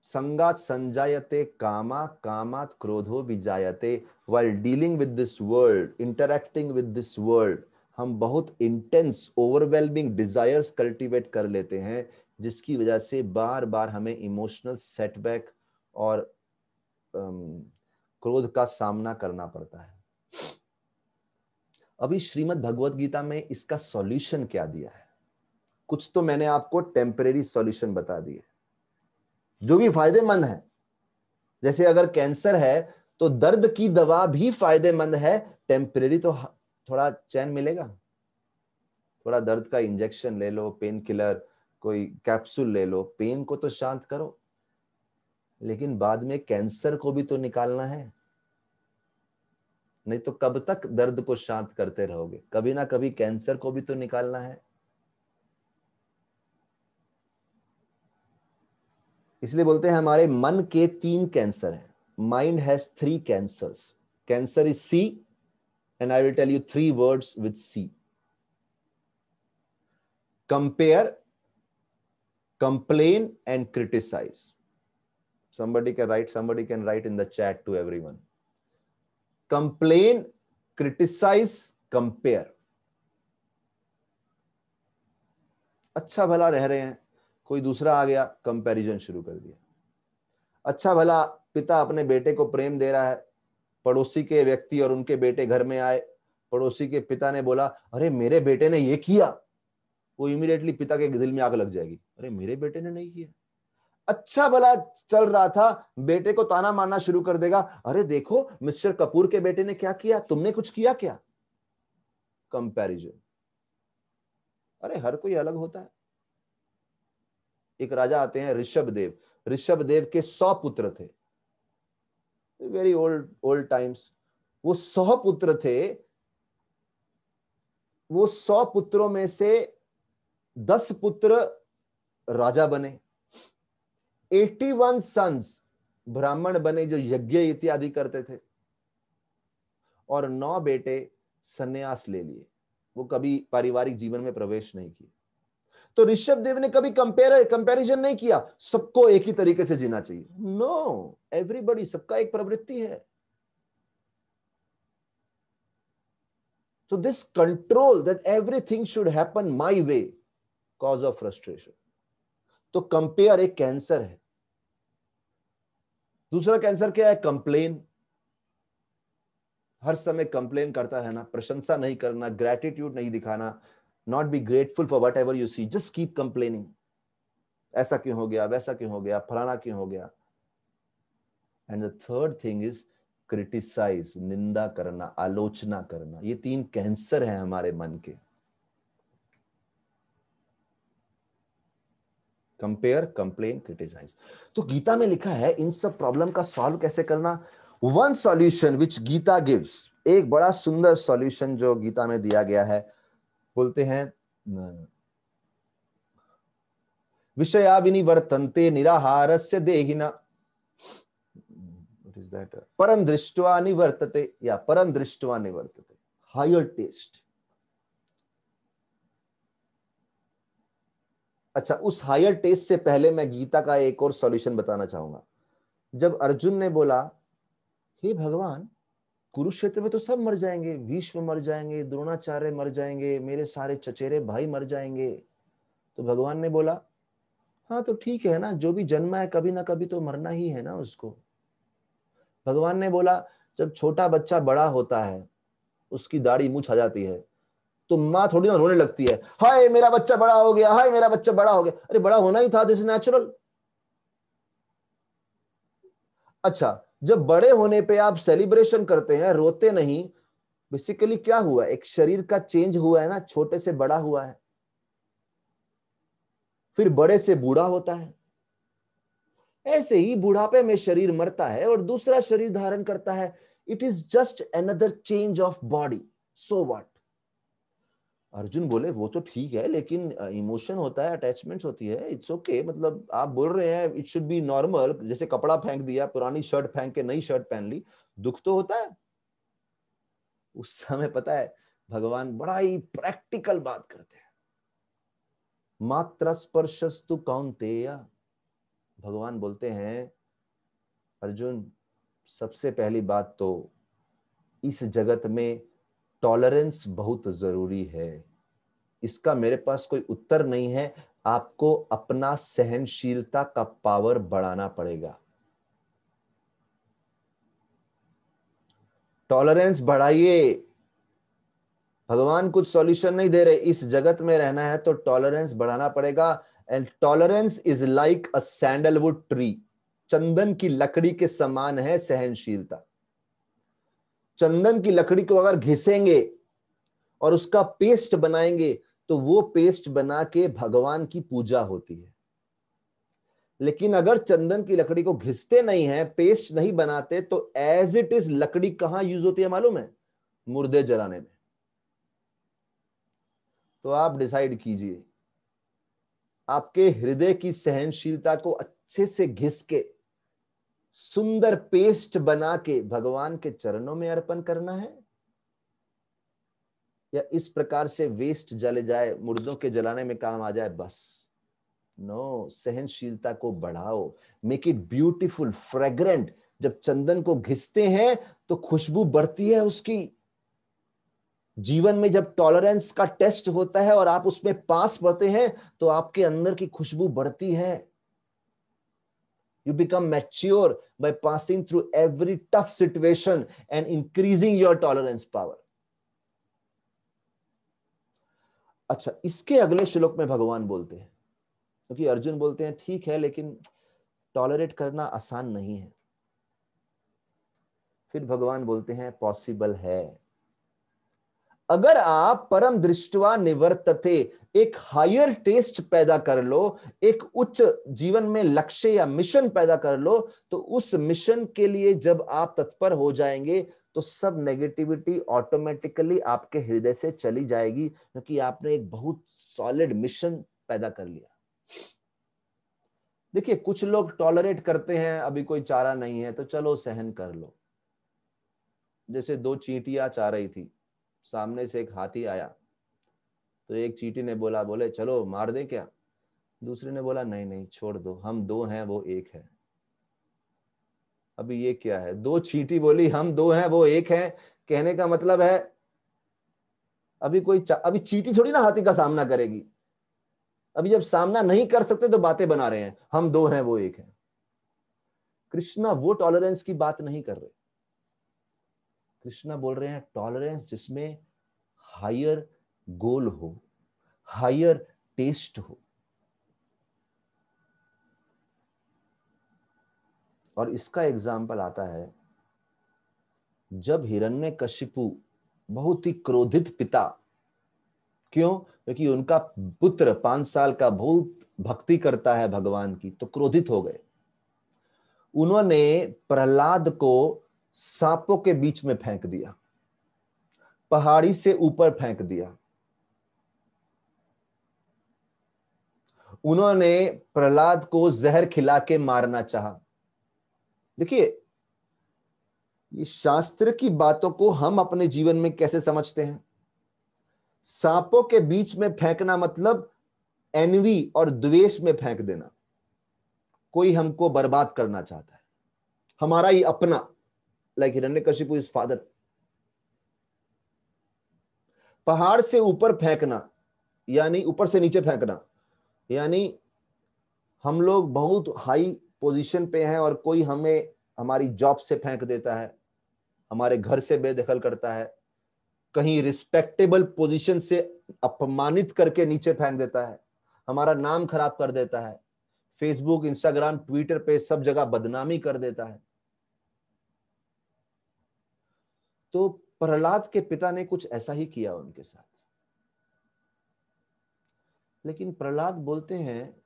संगात संजायते कामा, कामात क्रोधो विजायते। While dealing with this world, interacting with this world, हम बहुत इंटेंस ओवरवेलमिंग डिजायर्स कल्टीवेट कर लेते हैं, जिसकी वजह से बार बार हमें इमोशनल सेटबैक और क्रोध का सामना करना पड़ता है। अभी श्रीमद् भगवत गीता में इसका सॉल्यूशन क्या दिया है? कुछ तो मैंने आपको टेम्परेरी सॉल्यूशन बता दिए जो भी फायदेमंद है। जैसे अगर कैंसर है तो दर्द की दवा भी फायदेमंद है, टेम्परेरी तो थोड़ा चैन मिलेगा। थोड़ा दर्द का इंजेक्शन ले लो, पेन किलर, कोई कैप्सूल ले लो, पेन को तो शांत करो, लेकिन बाद में कैंसर को भी तो निकालना है। नहीं तो कब तक दर्द को शांत करते रहोगे? कभी ना कभी कैंसर को भी तो निकालना है। इसलिए बोलते हैं हमारे मन के 3 कैंसर हैं। Mind has 3 cancers. Cancer is C, and I will tell you 3 words with C: compare, complain and criticize. Somebody can write in the chat to everyone. Complain, criticize, compare. अच्छा भला रह रहे हैं, कोई दूसरा आ गया, कंपैरिजन शुरू कर दिया। अच्छा भला पिता अपने बेटे को प्रेम दे रहा है, पड़ोसी के व्यक्ति और उनके बेटे घर में आए, पड़ोसी के पिता ने बोला अरे मेरे बेटे ने ये किया, वो इमीडिएटली पिता के दिल में आग लग जाएगी, अरे मेरे बेटे ने नहीं किया। अच्छा भला चल रहा था, बेटे को ताना मारना शुरू कर देगा, अरे देखो मिस्टर कपूर के बेटे ने क्या किया, तुमने कुछ किया क्या? कंपैरिजन। अरे हर कोई अलग होता है। एक राजा आते हैं ऋषभ देव। ऋषभ देव के 100 पुत्र थे, वेरी ओल्ड ओल्ड टाइम्स। वो 100 पुत्र थे, वो 100 पुत्रों में से 10 पुत्र राजा बने, 81 सन्स ब्राह्मण बने जो यज्ञ इत्यादि करते थे, और 9 बेटे सन्यास ले लिए, वो कभी पारिवारिक जीवन में प्रवेश नहीं किए। तो ऋषभ देव ने कभी कंपैरिजन नहीं किया सबको एक ही तरीके से जीना चाहिए। नो, एवरीबॉडी, सबका एक प्रवृत्ति है। So this control that everything should happen my way cause of frustration. तो कंपेयर एक कैंसर है। दूसरा कैंसर क्या है? कंप्लेन। हर समय कंप्लेन करता रहना, प्रशंसा नहीं करना, ग्रेटिट्यूड नहीं दिखाना, not be grateful for whatever you see, just keep complaining. ऐसा क्यों हो गया, वैसा क्यों हो गया, फलाना क्यों हो गया। And the third thing is criticize, निंदा करना, आलोचना करना। ये 3 कैंसर हैं हमारे मन के। Compare, complain, criticize. तो गीता में लिखा है इन सब प्रॉब्लम का सॉल्व कैसे करना। One solution which Gita gives, एक बड़ा सुंदर सॉल्यूशन जो गीता में दिया गया है, बोलते हैं विषया विनिवर्तन्ते निराहारस्य देहिना, व्हाट इज दैट, परम दृष्ट्वा निवर्तते, या परम दृष्ट्वा निवर्तते, हायर टेस्ट। अच्छा, उस हायर टेस्ट से पहले मैं गीता का एक और सॉल्यूशन बताना चाहूंगा। जब अर्जुन ने बोला हे भगवान, कुरुक्षेत्र में तो सब मर जाएंगे, भीष्म मर जाएंगे, द्रोणाचार्य मर जाएंगे, मेरे सारे चचेरे भाई मर जाएंगे, तो भगवान ने बोला हाँ तो ठीक है ना, जो भी जन्मा है कभी ना कभी तो मरना ही है ना उसको। भगवान ने बोला जब छोटा बच्चा बड़ा होता है, उसकी दाढ़ी मूंछ आ जाती है, तो माँ थोड़ी ना रोने लगती है, हाय मेरा बच्चा बड़ा हो गया, हाय मेरा बच्चा बड़ा हो गया। अरे बड़ा होना ही था, दिस इज नेचुरल। अच्छा, जब बड़े होने पे आप सेलिब्रेशन करते हैं, रोते नहीं, बेसिकली क्या हुआ, एक शरीर का चेंज हुआ है ना, छोटे से बड़ा हुआ है, फिर बड़े से बूढ़ा होता है। ऐसे ही बुढ़ापे में शरीर मरता है और दूसरा शरीर धारण करता है। It is just another change of body, so what. Arjun बोले वो तो ठीक है, लेकिन इमोशन होता है, अटैचमेंट्स होती है, इट्स ओके। मतलब आप बोल रहे हैं इट शुड बी नॉर्मल, जैसे कपड़ा फेंक दिया, पुरानी शर्ट फेंक के नई शर्ट पहन ली, दुख तो होता है। उस समय पता है भगवान बड़ा ही प्रैक्टिकल बात करते हैं। मात्र स्पर्शस्तु कौन्तेय, भगवान बोलते हैं अर्जुन, सबसे पहली बात तो इस जगत में टॉलरेंस बहुत जरूरी है। इसका मेरे पास कोई उत्तर नहीं है, आपको अपना सहनशीलता का पावर बढ़ाना पड़ेगा। टॉलरेंस बढ़ाइए। भगवान कुछ सॉल्यूशन नहीं दे रहे, इस जगत में रहना है तो टॉलरेंस बढ़ाना पड़ेगा। And tolerance is like a sandalwood tree, चंदन की लकड़ी के समान है सहनशीलता। चंदन की लकड़ी को अगर घिसेंगे और उसका पेस्ट बनाएंगे तो वो पेस्ट बना के भगवान की पूजा होती है। लेकिन अगर चंदन की लकड़ी को घिसते नहीं है, पेस्ट नहीं बनाते, तो एज इट इज लकड़ी कहां यूज होती है मालूम है? मुर्दे जलाने में। तो आप डिसाइड कीजिए, आपके हृदय की सहनशीलता को अच्छे से घिस के सुंदर पेस्ट बना के भगवान के चरणों में अर्पण करना है, या इस प्रकार से वेस्ट जले जाए, मुर्दों के जलाने में काम आ जाए बस। नो, सहनशीलता को बढ़ाओ, मेक इट ब्यूटीफुल, फ्रेग्रेंट। जब चंदन को घिसते हैं तो खुशबू बढ़ती है उसकी। जीवन में जब टॉलरेंस का टेस्ट होता है और आप उसमें पास पड़ते हैं तो आपके अंदर की खुशबू बढ़ती है। You become mature by passing through every tough situation and increasing your tolerance power. अच्छा, इसके अगले श्लोक में भगवान बोलते हैं, क्योंकि अर्जुन बोलते हैं ठीक है लेकिन टॉलरेट करना आसान नहीं है। फिर भगवान बोलते हैं पॉसिबल है। अगर आप परम दृष्टवा निवर्तते, एक हायर टेस्ट पैदा कर लो, एक उच्च जीवन में लक्ष्य या मिशन पैदा कर लो, तो उस मिशन के लिए जब आप तत्पर हो जाएंगे तो सब नेगेटिविटी ऑटोमेटिकली आपके हृदय से चली जाएगी, क्योंकि आपने एक बहुत सॉलिड मिशन पैदा कर लिया। देखिए, कुछ लोग टॉलरेट करते हैं, अभी कोई चारा नहीं है तो चलो सहन कर लो। जैसे 2 चींटियां चाह रही थी, सामने से एक हाथी आया, तो एक चींटी ने बोले चलो मार दे क्या? दूसरे ने बोला नहीं नहीं छोड़ दो, हम दो हैं वो एक है। अभी ये क्या है? दो चींटी बोली हम दो हैं वो एक है, कहने का मतलब है अभी चींटी थोड़ी ना हाथी का सामना करेगी। अभी जब सामना नहीं कर सकते तो बातें बना रहे हैं, हम दो हैं वो एक है। कृष्णा वो टॉलरेंस की बात नहीं कर रहे। कृष्णा बोल रहे हैं टॉलरेंस जिसमें हायर गोल हो, हायर टेस्ट हो। और इसका एग्जाम्पल आता है जब हिरण्यकशिपु बहुत ही क्रोधित पिता, क्यों? क्योंकि उनका पुत्र 5 साल का बहुत भक्ति करता है भगवान की, तो क्रोधित हो गए। उन्होंने प्रहलाद को सांपों के बीच में फेंक दिया, पहाड़ी से ऊपर फेंक दिया। उन्होंने प्रहलाद को जहर खिला के मारना चाहा। देखिए, ये शास्त्र की बातों को हम अपने जीवन में कैसे समझते हैं? सांपों के बीच में फेंकना मतलब एनवी और द्वेष में फेंक देना। कोई हमको बर्बाद करना चाहता है, हमारा ही अपना, लाइक हिरण्यकशिपु इज फादर। पहाड़ से ऊपर फेंकना यानी ऊपर से नीचे फेंकना, यानी हम लोग बहुत हाई पोजीशन पे हैं और कोई हमें हमारी जॉब से फेंक देता है, हमारे घर से बेदखल करता है, कहीं रिस्पेक्टेबल पोजीशन से अपमानित करके नीचे फेंक देता है, हमारा नाम खराब कर देता है, फेसबुक, इंस्टाग्राम, ट्विटर पे सब जगह बदनामी कर देता है। तो प्रहलाद के पिता ने कुछ ऐसा ही किया उनके साथ। लेकिन प्रहलाद बोलते हैं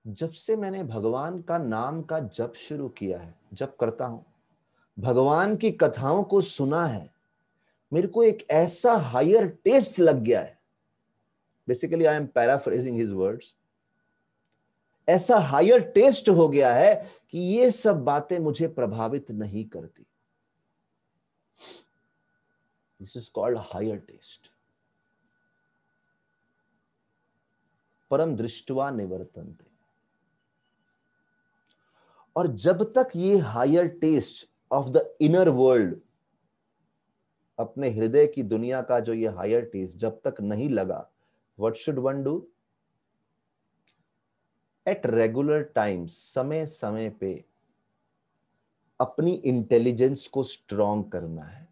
जब से मैंने भगवान का नाम का जप शुरू किया है, जप करता हूं, भगवान की कथाओं को सुना है, मेरे को एक ऐसा हायर टेस्ट लग गया है। Basically I am paraphrasing his words. ऐसा हायर टेस्ट हो गया है कि ये सब बातें मुझे प्रभावित नहीं करती। This is called higher taste. परम दृष्टवा निवर्तन्ते। और जब तक ये higher taste of the inner world, अपने हृदय की दुनिया का जो ये हायर टेस्ट जब तक नहीं लगा, what should one do? At regular times, समय समय पे अपनी इंटेलिजेंस को स्ट्रॉन्ग करना है।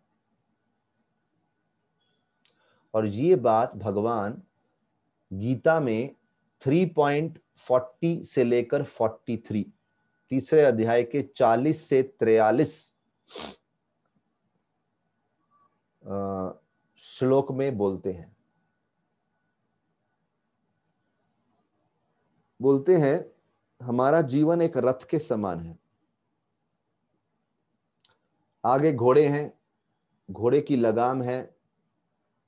और ये बात भगवान गीता में 3.40 से लेकर 43, तीसरे अध्याय के 40 से 43 श्लोक में बोलते हैं। बोलते हैं हमारा जीवन एक रथ के समान है। आगे घोड़े हैं, घोड़े की लगाम है,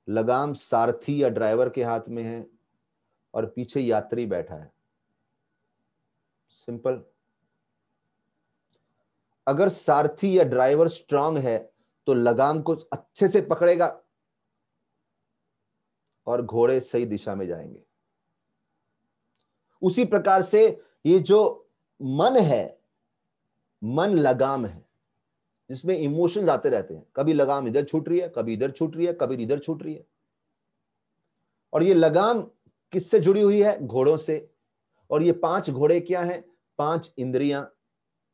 लगाम सारथी या ड्राइवर के हाथ में है और पीछे यात्री बैठा है। सिंपल। अगर सारथी या ड्राइवर स्ट्रांग है तो लगाम को अच्छे से पकड़ेगा और घोड़े सही दिशा में जाएंगे। उसी प्रकार से ये जो मन है, मन लगाम है जिसमें इमोशंस आते रहते हैं। कभी लगाम इधर छूट रही है, कभी इधर छूट रही है, कभी इधर छूट रही है। और ये लगाम किससे जुड़ी हुई है? घोड़ों से। और ये 5 घोड़े क्या हैं? 5 इंद्रियां,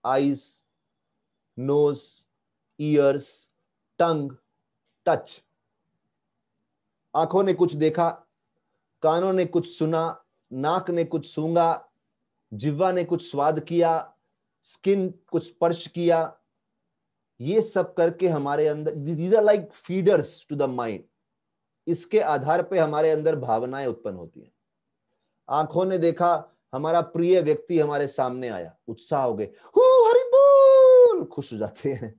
आईज, नोज, ईयर्स, टंग, टच। आंखों ने कुछ देखा, कानों ने कुछ सुना, नाक ने कुछ सूंघा, जिह्वा ने कुछ स्वाद किया, स्किन कुछ स्पर्श किया। ये सब करके हमारे अंदर, these are like feeders to the mind. इसके आधार पे हमारे अंदर भावनाएं उत्पन्न होती हैं। आंखों ने देखा, हमारा प्रिय व्यक्ति हमारे सामने आया, उत्साह हो गए, हरि बोल, खुश हो जाते हैं।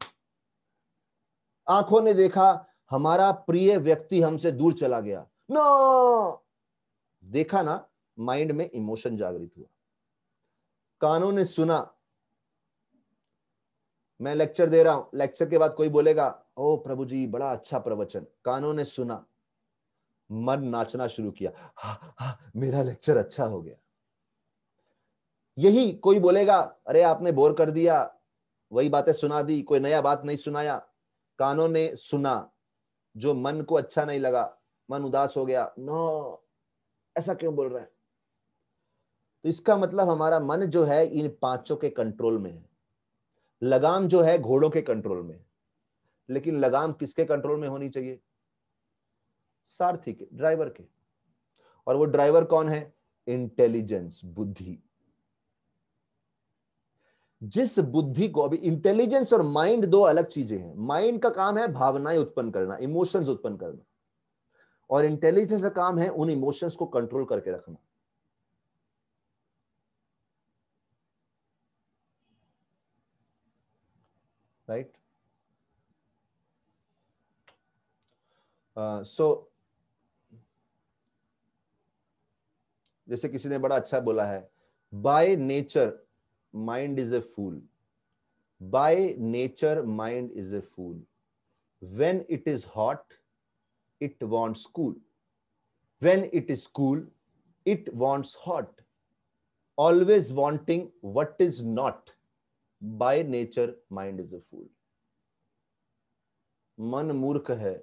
आंखों ने देखा, हमारा प्रिय व्यक्ति हमसे दूर चला गया, नो, देखा ना, माइंड में इमोशन जागृत हुआ। कानों ने सुना, मैं लेक्चर दे रहा हूं, लेक्चर के बाद कोई बोलेगा, ओ प्रभु जी बड़ा अच्छा प्रवचन, कानों ने सुना। मन नाचना शुरू किया, मेरा लेक्चर अच्छा हो गया। यही कोई बोलेगा, अरे आपने बोर कर दिया, वही बातें सुना दी, कोई नया बात नहीं सुनाया। कानों ने सुना, जो मन को अच्छा नहीं लगा, मन उदास हो गया, नो ऐसा क्यों बोल रहे हैं। तो इसका मतलब हमारा मन जो है इन पांचों के कंट्रोल में है। लगाम जो है घोड़ों के कंट्रोल में है, लेकिन लगाम किसके कंट्रोल में होनी चाहिए? सारथी के, ड्राइवर के। और वो ड्राइवर कौन है? इंटेलिजेंस, बुद्धि। जिस बुद्धि को, अभी इंटेलिजेंस और माइंड दो अलग चीजें हैं। माइंड का काम है भावनाएं उत्पन्न करना, इमोशंस उत्पन्न करना, और इंटेलिजेंस का काम है उन इमोशंस को कंट्रोल करके रखना। राइट? सो जैसे किसी ने बड़ा अच्छा बोला है, by nature mind is a fool, by nature mind is a fool, when it is hot it wants cool, when it is cool it wants hot, always wanting what is not, by nature mind is a fool। मन मूर्ख है,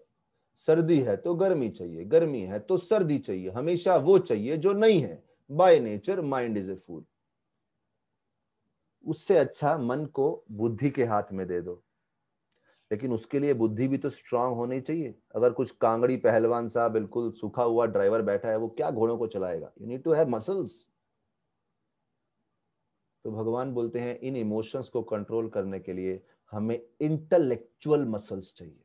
सर्दी है तो गर्मी चाहिए, गर्मी है तो सर्दी चाहिए, हमेशा वो चाहिए जो नहीं है। By nature mind is a fool. उससे अच्छा मन को बुद्धि के हाथ में दे दो, लेकिन उसके लिए बुद्धि भी तो स्ट्रांग होनी चाहिए। अगर कुछ कांगड़ी पहलवान सा बिल्कुल सूखा हुआ ड्राइवर बैठा है, वो क्या घोड़ों को चलाएगा? You need to have muscles. तो भगवान बोलते हैं इन इमोशंस को कंट्रोल करने के लिए हमें इंटेलेक्चुअल मसल्स चाहिए।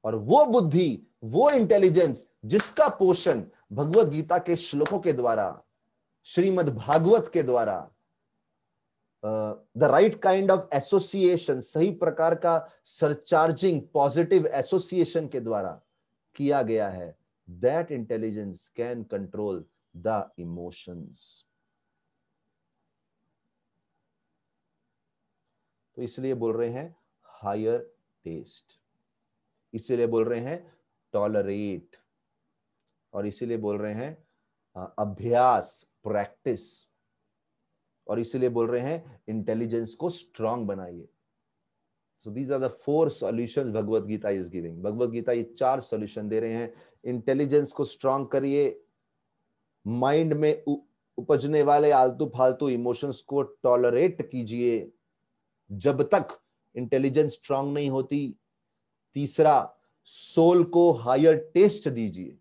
और वो बुद्धि, वो इंटेलिजेंस जिसका पोषण भगवत गीता के श्लोकों के द्वारा, श्रीमद् भागवत के द्वारा, the right kind of association, सही प्रकार का सरचार्जिंग पॉजिटिव एसोसिएशन के द्वारा किया गया है, that intelligence can control the emotions. तो इसलिए बोल रहे हैं हायर टेस्ट, इसीलिए बोल रहे हैं टॉलरेट, और इसीलिए बोल रहे हैं अभ्यास, प्रैक्टिस, और इसीलिए बोल रहे हैं इंटेलिजेंस को स्ट्रांग बनाइए। So these are the 4 solutions Bhagavad Gita is giving. Bhagavad Gita ये 4 सॉल्यूशन दे रहे हैं। इंटेलिजेंस को स्ट्रांग करिए, माइंड में उपजने वाले आलतू फालतू इमोशंस को टॉलरेट कीजिए जब तक इंटेलिजेंस स्ट्रांग नहीं होती। तीसरा, सोल को हायर टेस्ट दीजिए,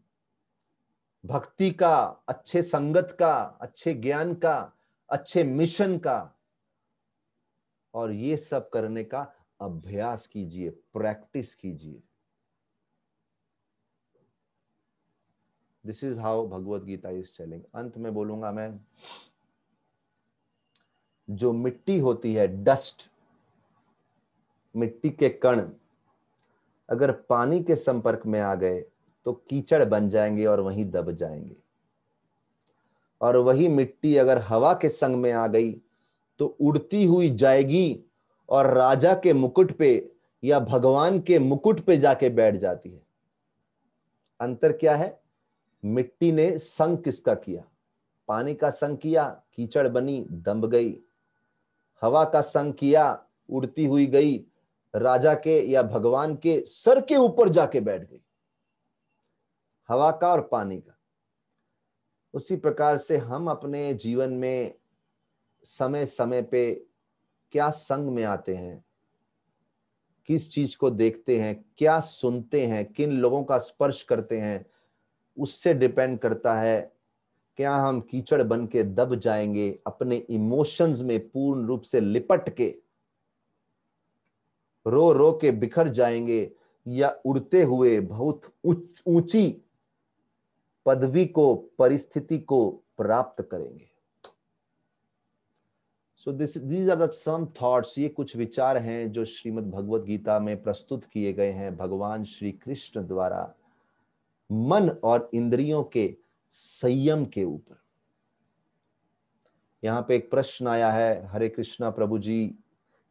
भक्ति का, अच्छे संगत का, अच्छे ज्ञान का, अच्छे मिशन का, और ये सब करने का अभ्यास कीजिए, प्रैक्टिस कीजिए। This is how Bhagavad Gita is telling. अंत में बोलूंगा मैं, जो मिट्टी होती है, डस्ट, मिट्टी के कण अगर पानी के संपर्क में आ गए तो कीचड़ बन जाएंगे और वहीं दब जाएंगे, और वही मिट्टी अगर हवा के संग में आ गई तो उड़ती हुई जाएगी और राजा के मुकुट पे या भगवान के मुकुट पे जाके बैठ जाती है। अंतर क्या है? मिट्टी ने संग किसका किया? पानी का संग किया, कीचड़ बनी, दब गई। हवा का संग किया, उड़ती हुई गई, राजा के या भगवान के सर के ऊपर जाके बैठ गई। हवा का और पानी का। उसी प्रकार से हम अपने जीवन में समय समय पे क्या संग में आते हैं, किस चीज को देखते हैं, क्या सुनते हैं, किन लोगों का स्पर्श करते हैं, उससे डिपेंड करता है क्या हम कीचड़ बन के दब जाएंगे, अपने इमोशंस में पूर्ण रूप से लिपट के रो रो के बिखर जाएंगे, या उड़ते हुए बहुत ऊंची पदवी को, परिस्थिति को प्राप्त करेंगे। So these are the some thoughts. ये कुछ विचार हैं जो श्रीमद् भगवत गीता में प्रस्तुत किए गए हैं भगवान श्री कृष्ण द्वारा मन और इंद्रियों के संयम के ऊपर। यहां पे एक प्रश्न आया है, हरे कृष्णा प्रभु जी,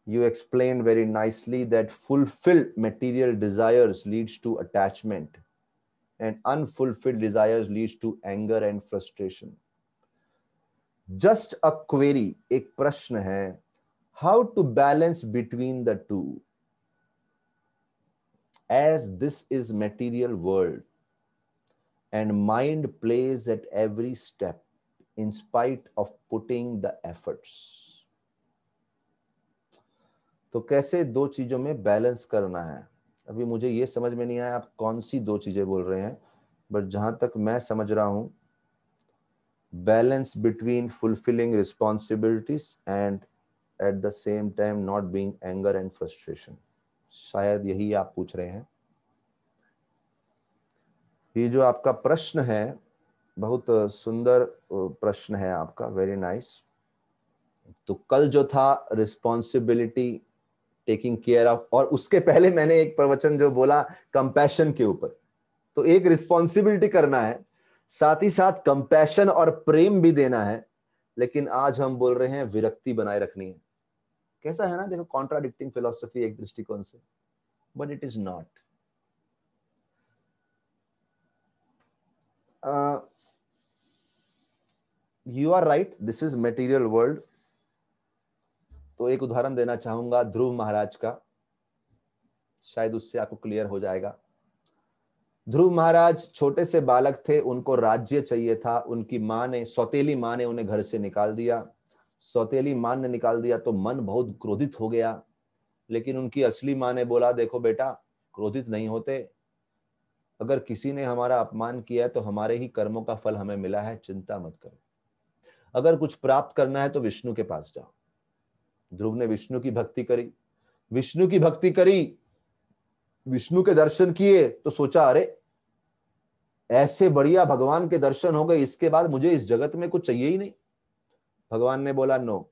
you explained very nicely that fulfilled material desires leads to attachment. and unfulfilled desires leads to anger and frustration. Just a query, एक प्रश्न है, how to balance between the two, as this is material world and mind plays at every step in spite of putting the efforts. तो कैसे दो चीजों में balance करना है? अभी मुझे ये समझ में नहीं आया आप कौन सी दो चीजें बोल रहे हैं, बट जहां तक मैं समझ रहा हूं, balance between fulfilling responsibilities and eight the same time not being anger and frustration, शायद यही आप पूछ रहे हैं। ये जो आपका प्रश्न है बहुत सुंदर प्रश्न है आपका, वेरी नाइस। तो कल जो था रिस्पॉन्सिबिलिटी, टेकिंग केयर ऑफ, और उसके पहले मैंने एक प्रवचन जो बोला कंपैशन के ऊपर, तो एक रिस्पॉन्सिबिलिटी करना है, साथ ही साथ कंपैशन और प्रेम भी देना है, लेकिन आज हम बोल रहे हैं विरक्ति बनाए रखनी है। कैसा है ना, देखो कॉन्ट्राडिक्टिंग फिलॉसफी एक दृष्टिकोण से, but it is not. You are right, this is material world. तो एक उदाहरण देना चाहूंगा ध्रुव महाराज का, शायद उससे आपको क्लियर हो जाएगा। ध्रुव महाराज छोटे से बालक थे, उनको राज्य चाहिए था, उनकी माँ ने, सौतेली माँ ने उन्हें घर से निकाल दिया। सौतेली माँ ने निकाल दिया तो मन बहुत क्रोधित हो गया, लेकिन उनकी असली माँ ने बोला, देखो बेटा, क्रोधित नहीं होते, अगर किसी ने हमारा अपमान किया है तो हमारे ही कर्मों का फल हमें मिला है, चिंता मत करो। अगर कुछ प्राप्त करना है तो विष्णु के पास जाओ। ध्रुव ने विष्णु की भक्ति करी, विष्णु की भक्ति करी, विष्णु के दर्शन किए तो सोचा, अरे ऐसे बढ़िया भगवान के दर्शन हो गए, इसके बाद मुझे इस जगत में कुछ चाहिए ही नहीं। भगवान ने बोला, नो,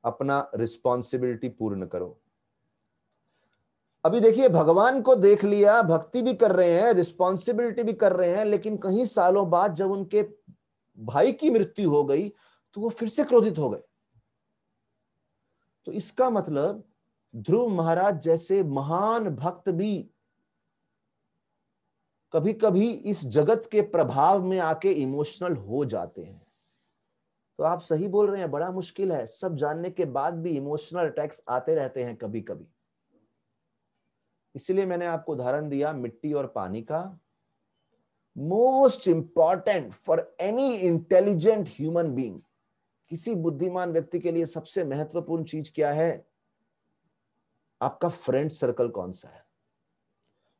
अपना रिस्पॉन्सिबिलिटी पूर्ण करो। अभी देखिए, भगवान को देख लिया, भक्ति भी कर रहे हैं, रिस्पॉन्सिबिलिटी भी कर रहे हैं, लेकिन कहीं सालों बाद जब उनके भाई की मृत्यु हो गई तो वो फिर से क्रोधित हो गए। तो इसका मतलब ध्रुव महाराज जैसे महान भक्त भी कभी कभी इस जगत के प्रभाव में आके इमोशनल हो जाते हैं। तो आप सही बोल रहे हैं, बड़ा मुश्किल है, सब जानने के बाद भी इमोशनल अटैक्स आते रहते हैं कभी कभी। इसलिए मैंने आपको उदाहरण दिया मिट्टी और पानी का। Most important for any intelligent human being, किसी बुद्धिमान व्यक्ति के लिए सबसे महत्वपूर्ण चीज क्या है? आपका फ्रेंड सर्कल कौन सा है?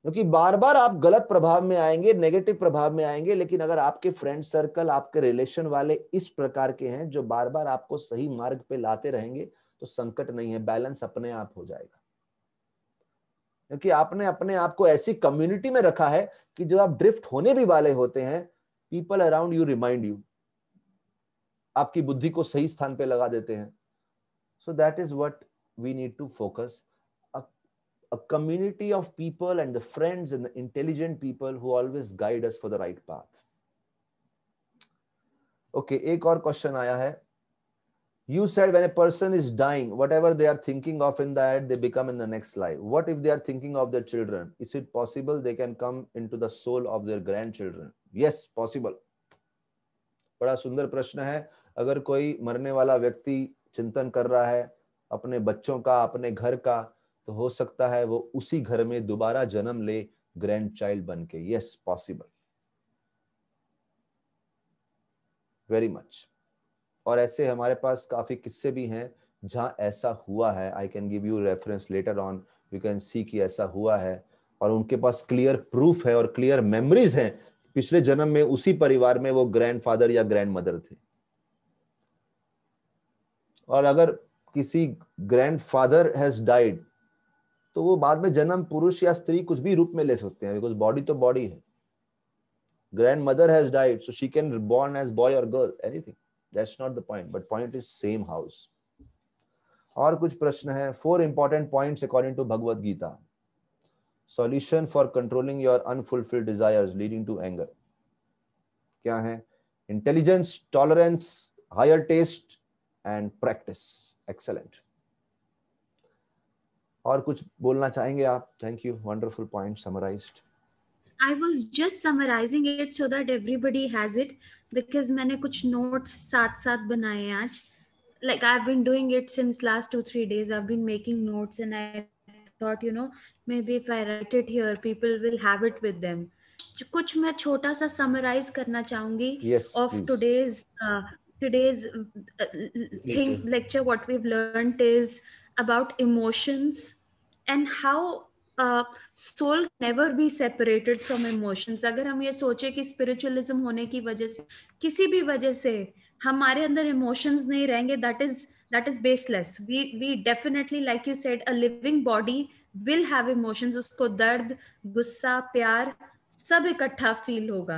क्योंकि बार बार आप गलत प्रभाव में आएंगे, नेगेटिव प्रभाव में आएंगे, लेकिन अगर आपके फ्रेंड सर्कल, आपके रिलेशन वाले इस प्रकार के हैं जो बार बार आपको सही मार्ग पे लाते रहेंगे, तो संकट नहीं है, बैलेंस अपने आप हो जाएगा। क्योंकि आपने अपने आप को ऐसी कम्युनिटी में रखा है कि जब आप ड्रिफ्ट होने भी वाले होते हैं, people around you remind you, आपकी बुद्धि को सही स्थान पे लगा देते हैं। So that is what we need to focus, a community of people and the friends and the intelligent people who always guide us for the right path. Okay, एक और क्वेश्चन आया है। You said when a person is dying, whatever they are thinking of in that, they become in the next life. What if they are thinking of their children? Is it possible they can come into the soul of their grandchildren? Yes, possible. बड़ा सुंदर प्रश्न है। अगर कोई मरने वाला व्यक्ति चिंतन कर रहा है अपने बच्चों का, अपने घर का, तो हो सकता है वो उसी घर में दोबारा जन्म ले ग्रैंड चाइल्ड बन के। Yes, possible, very much. और ऐसे हमारे पास काफी किस्से भी हैं जहां ऐसा हुआ है। I can give you reference later on, you can see कि ऐसा हुआ है, और उनके पास क्लियर प्रूफ है और क्लियर मेमोरीज हैं, पिछले जन्म में उसी परिवार में वो ग्रैंडफादर या ग्रैंड मदर थे। और अगर किसी ग्रैंडफादर हैज डाइड, तो वो बाद में जन्म पुरुष या स्त्री कुछ भी रूप में ले सकते हैं, बिकॉज बॉडी तो बॉडी है। Grand mother has died, so she can born as boy और girl, anything, that's not the point, but point is same house. और कुछ प्रश्न है। 4 important points according to Bhagavad Gita. Solution for controlling your unfulfilled desires leading to anger क्या है? Intelligence, tolerance, higher taste and practice. Excellent. और कुछ बोलना चाहेंगे आप? Thank you, wonderful point summarised. I was just summarizing it so that everybody has it, because मैंने कुछ notes साथ साथ बनाए हैं आज. Like I've been doing it since last 2-3 days. I've been making notes and I thought, maybe if I write it here, people will have it with them. कुछ मैं छोटा सा summarize करना चाहूंगी Yes, of please. today's thing lecture. What we've learned is about emotions and how soul can never be separated from emotions. अगर हम ये सोचे कि spiritualism होने की वजह से, किसी भी वजह से हमारे अंदर emotions नहीं रहेंगे, that is baseless. We definitely, like you said, a living body will have emotions. उसको दर्द, गुस्सा, प्यार सब इकट्ठा फील होगा.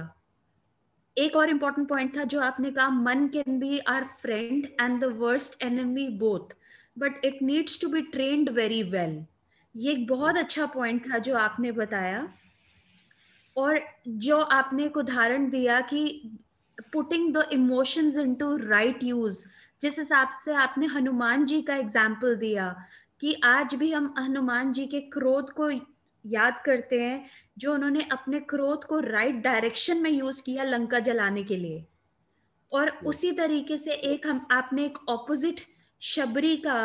एक और इम्पोर्टेंट पॉइंट था जो आपने कहा, मन can be our friend and the worst enemy both, but it needs to be trained very well. ये एक बहुत अच्छा पॉइंट था जो आपने बताया. और जो आपने एक उदाहरण दिया कि putting the emotions into right use, जिस हिसाब से आपने हनुमान जी का एग्जाम्पल दिया कि आज भी हम हनुमान जी के क्रोध को याद करते हैं, जो उन्होंने अपने क्रोध को राइट डायरेक्शन में यूज किया लंका जलाने के लिए. और उसी तरीके से एक हम आपने एक ऑपोजिट शबरी का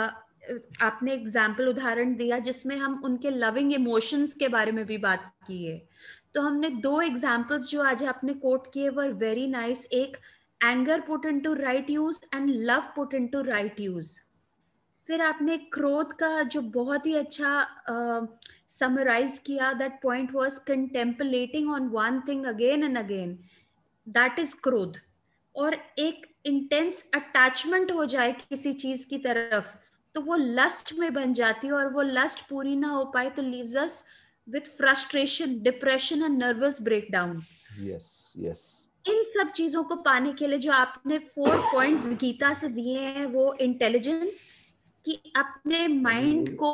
आपने एग्जाम्पल उदाहरण दिया, जिसमें हम उनके लविंग इमोशंस के बारे में भी बात की है. तो हमने दो एग्जाम्पल्स जो आज आपने कोट किए वर वेरी नाइस. एक anger put into right use and love put into right use. फिर आपने क्रोध का जो बहुत ही अच्छा समराइज किया, that point was contemplating on one thing again and again, that is क्रोध. और एक इंटेंस अटैचमेंट हो जाए किसी चीज की तरफ तो वो लस्ट में बन जाती है, और वो लस्ट पूरी ना हो पाए तो leaves us with frustration, depression and nervous breakdown. Yes, yes. इन सब चीजों को पाने के लिए जो आपने 4 पॉइंट्स गीता से दिए हैं, वो इंटेलिजेंस, कि अपने माइंड को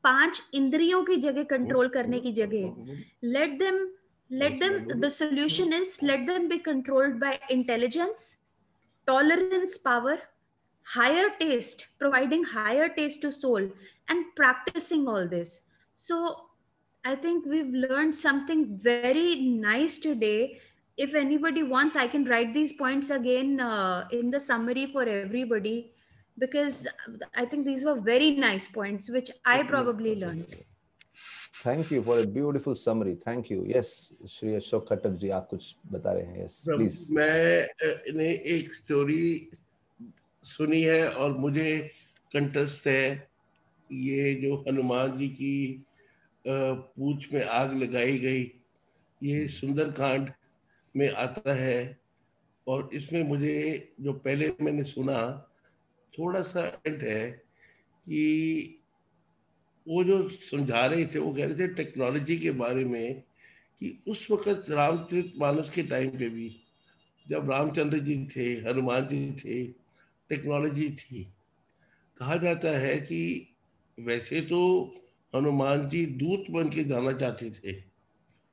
5 इंद्रियों की जगह कंट्रोल करने की जगह let them the solution is let them be controlled by intelligence, tolerance, power, higher taste, providing higher taste to soul, and practicing all this. So I think we've learned something very nice today. If anybody wants, I can write these points again in the summary for everybody, because I think these were very nice points which I probably learned. Thank you for a beautiful summary. Thank you. Yes, Shri Ashok Khattak ji, आप कुछ बता रहे हैं. Yes, please. मैंने एक story सुनी है और मुझे कंटस्ट है. ये जो हनुमान जी की पूंछ में आग लगाई गई, ये सुंदरकांड में आता है. और इसमें मुझे जो पहले मैंने सुना थोड़ा सा है कि वो जो समझा रहे थे, वो कह रहे थे टेक्नोलॉजी के बारे में, कि उस वक्त रामचरितमानस के टाइम पे भी जब रामचंद्र जी थे, हनुमान जी थे, टेक्नोलॉजी थी. कहा जाता है कि वैसे तो हनुमान जी दूत बन के जाना चाहते थे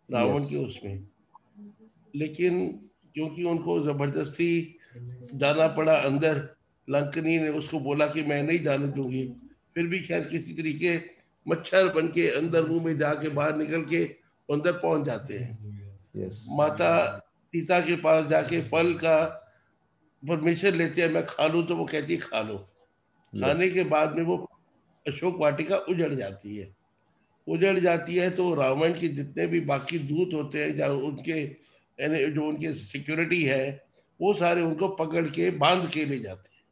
रावण के उसमें, लेकिन क्योंकि उनको जबरदस्ती जाना पड़ा अंदर, लंकनी ने उसको बोला कि मैं नहीं जाने दूंगी, फिर भी खैर किसी तरीके मच्छर बन के अंदर मुंह में जाके बाहर निकल के अंदर पहुंच जाते हैं. माता सीता के पास जाके फल का परमिशन लेते हैं, मैं खा लूं, तो वो कहती है खा लो. खाने के बाद में वो अशोक वाटिका उजड़ जाती है. उजड़ जाती है तो रावण के जितने भी बाकी दूत होते हैं, या उनके जो उनके सिक्योरिटी है, वो सारे उनको पकड़ के बांध के ले जाते हैं.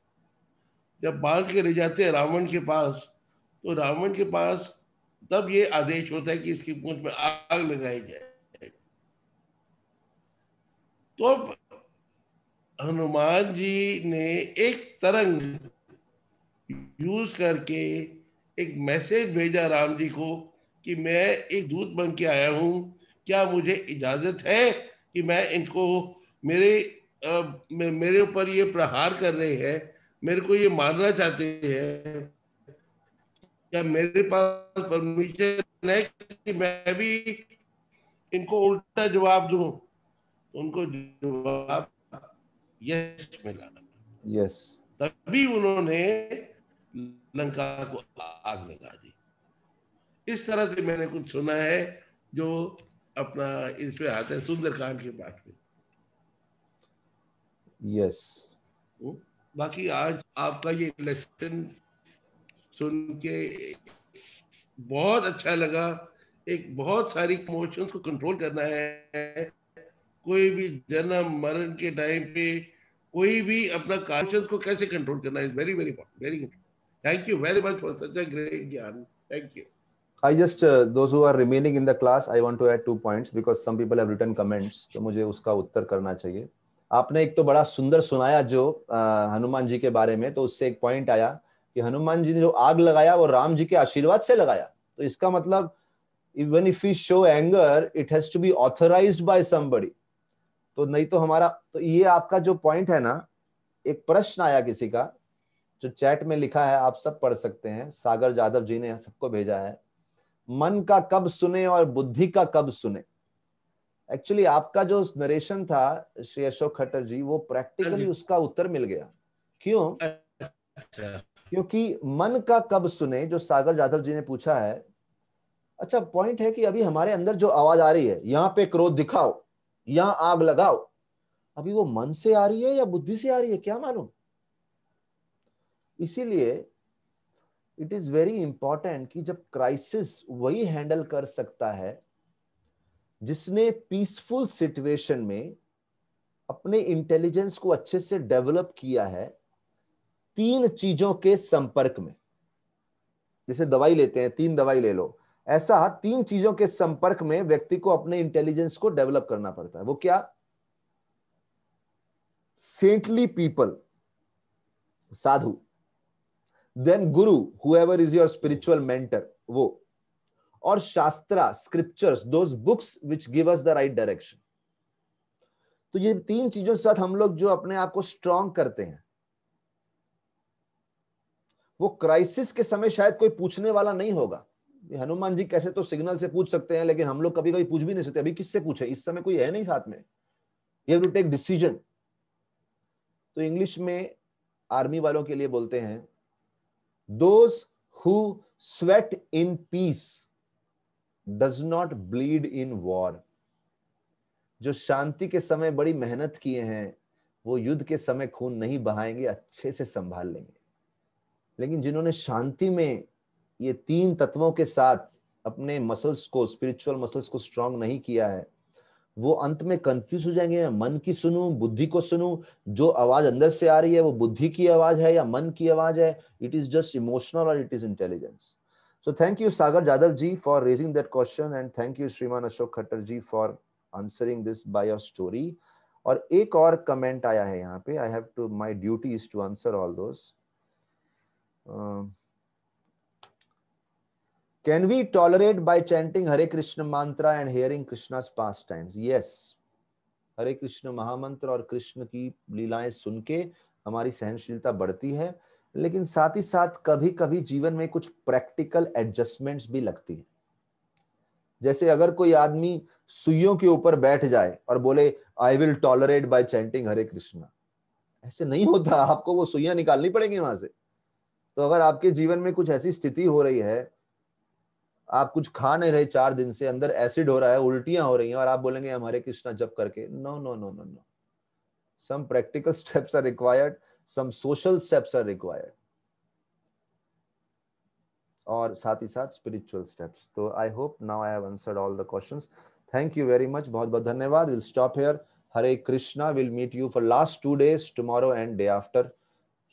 जब बांध के ले जाते हैं रावण के पास, तो रावण के पास तब ये आदेश होता है कि इसकी पूंछ में आग लगाई जाए. तो अब हनुमान जी ने एक तरंग यूज करके एक मैसेज भेजा राम जी को कि मैं एक दूत बन के आया हूं, क्या मुझे इजाजत है कि मैं इनको मेरे ऊपर ये प्रहार कर रहे हैं, मेरे को ये मारना चाहते हैं, क्या मेरे पास परमिशन है कि मैं भी इनको उल्टा जवाब दूं? उनको जवाब यस मिला. यस. तभी उन्होंने लंका को आग लगा दी. इस तरह से मैंने कुछ सुना है जो अपना इस पे आते हैं सुंदरकांड के पाठ में। यस। बाकी आज आपका ये लेसन सुन के बहुत अच्छा लगा। एक बहुत सारी इमोशंस को कंट्रोल करना है, कोई भी जन्म मरण के टाइम पे कोई भी अपना इमोशंस को कैसे कंट्रोल करना है, is very very important, very good. Thank you very much for such a great gyan, thank you. I just those who are remaining in the class, I want to add 2 points because some people have written comments, तो मुझे उसका उत्तर करना चाहिए। आपने एक तो बड़ा सुंदर सुनाया जो हनुमान जी के बारे में, तो उससे एक पॉइंट आया कि हनुमान जी ने जो आग लगाया वो राम जी के आशीर्वाद से लगाया। तो इसका मतलब even if we show anger, it has to be authorized by somebody। तो नहीं तो हमारा, तो ये आपका जो पॉइंट है ना, एक प्रश्न आया किसी का जो चैट में लिखा है, आप सब पढ़ सकते हैं, सागर यादव जी ने सबको भेजा है, मन का कब सुने और बुद्धि का कब सुने। एक्चुअली आपका जो नरेशन था श्री अशोक खट्टर जी, वो प्रैक्टिकली उसका उत्तर मिल गया। क्यों? क्योंकि मन का कब सुने जो सागर यादव जी ने पूछा है, अच्छा पॉइंट है कि अभी हमारे अंदर जो आवाज आ रही है, यहां पे क्रोध दिखाओ, यहां आग लगाओ, अभी वो मन से आ रही है या बुद्धि से आ रही है, क्या मालूम। इसीलिए इट इज वेरी इंपॉर्टेंट कि जब क्राइसिस वही हैंडल कर सकता है जिसने पीसफुल सिचुएशन में अपने इंटेलिजेंस को अच्छे से डेवलप किया है 3 चीजों के संपर्क में। जैसे दवाई लेते हैं, 3 दवाई ले लो, ऐसा 3 चीजों के संपर्क में व्यक्ति को अपने इंटेलिजेंस को डेवलप करना पड़ता है। वो क्या? Saintly people, sadhu, then guru, whoever is your spiritual mentor, वो, और shastra, scriptures, those books which give us the right direction. तो ये 3 चीजों के साथ हम लोग जो अपने आप को स्ट्रांग करते हैं, वो क्राइसिस के समय शायद कोई पूछने वाला नहीं होगा। हनुमान जी कैसे तो सिग्नल से पूछ सकते हैं, लेकिन हम लोग कभी कभी पूछ भी नहीं सकते। अभी किससे पूछे, इस समय कोई है नहीं साथ में, you have to take decision. तो इंग्लिश में आर्मी वालों के लिए बोलते हैं, those who sweat in peace does not bleed in war. जो शांति के समय बड़ी मेहनत किए हैं वो युद्ध के समय खून नहीं बहाएंगे, अच्छे से संभाल लेंगे। लेकिन जिन्होंने शांति में ये 3 तत्वों के साथ अपने मसल्स को, स्पिरिचुअल मसल्स को स्ट्रांग नहीं किया है, वो अंत में कंफ्यूज हो जाएंगे, मन की सुनूं, बुद्धि को सुनूं, जो आवाज अंदर से आ रही है वो बुद्धि की आवाज है या मन की आवाज है, इट इज जस्ट इमोशनल और it is intelligence. So thank you Sagar Jadhav ji for raising that question and thank you Shriman Ashok Khattar ji for answering this by your story। और एक और कमेंट आया है यहाँ पे, I have to, my duty is to answer all those। Can we tolerate by chanting Hare Krishna mantra and hearing Krishna's pastimes? Yes। हरे कृष्ण महामंत्र और कृष्ण की लीलाएं सुन के हमारी सहनशीलता बढ़ती है, लेकिन साथ ही साथ कभी कभी जीवन में कुछ प्रैक्टिकल एडजस्टमेंट्स भी लगती है। जैसे अगर कोई आदमी सुइयों के ऊपर बैठ जाए और बोले I will tolerate by chanting Hare Krishna, ऐसे नहीं होता, आपको वो सुइयां निकालनी पड़ेंगी वहां से। तो अगर आपके जीवन में कुछ ऐसी स्थिति हो रही है, आप कुछ खा नहीं रहे 4 दिन से, अंदर एसिड हो रहा है, उल्टियां हो रही हैं, और आप बोलेंगे हम हरे कृष्णा जप करके, no no no no no. Some practical steps are required, some social steps are required, और साथ ही साथ spiritual steps। तो I hope now I have answered all the questions। Thank you very much, बहुत बहुत धन्यवाद। We'll stop here। Hare Krishna, we'll meet you for last 2 days, tomorrow and day after।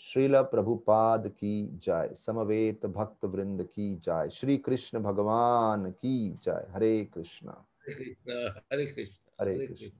Srila Prabhupada की जय, समवेत भक्त वृंद की जय, श्री कृष्ण भगवान की जय। हरे कृष्णा हरे कृष्ण, हरे कृष्ण, हरे हरे कृष्ण। कृष्ण।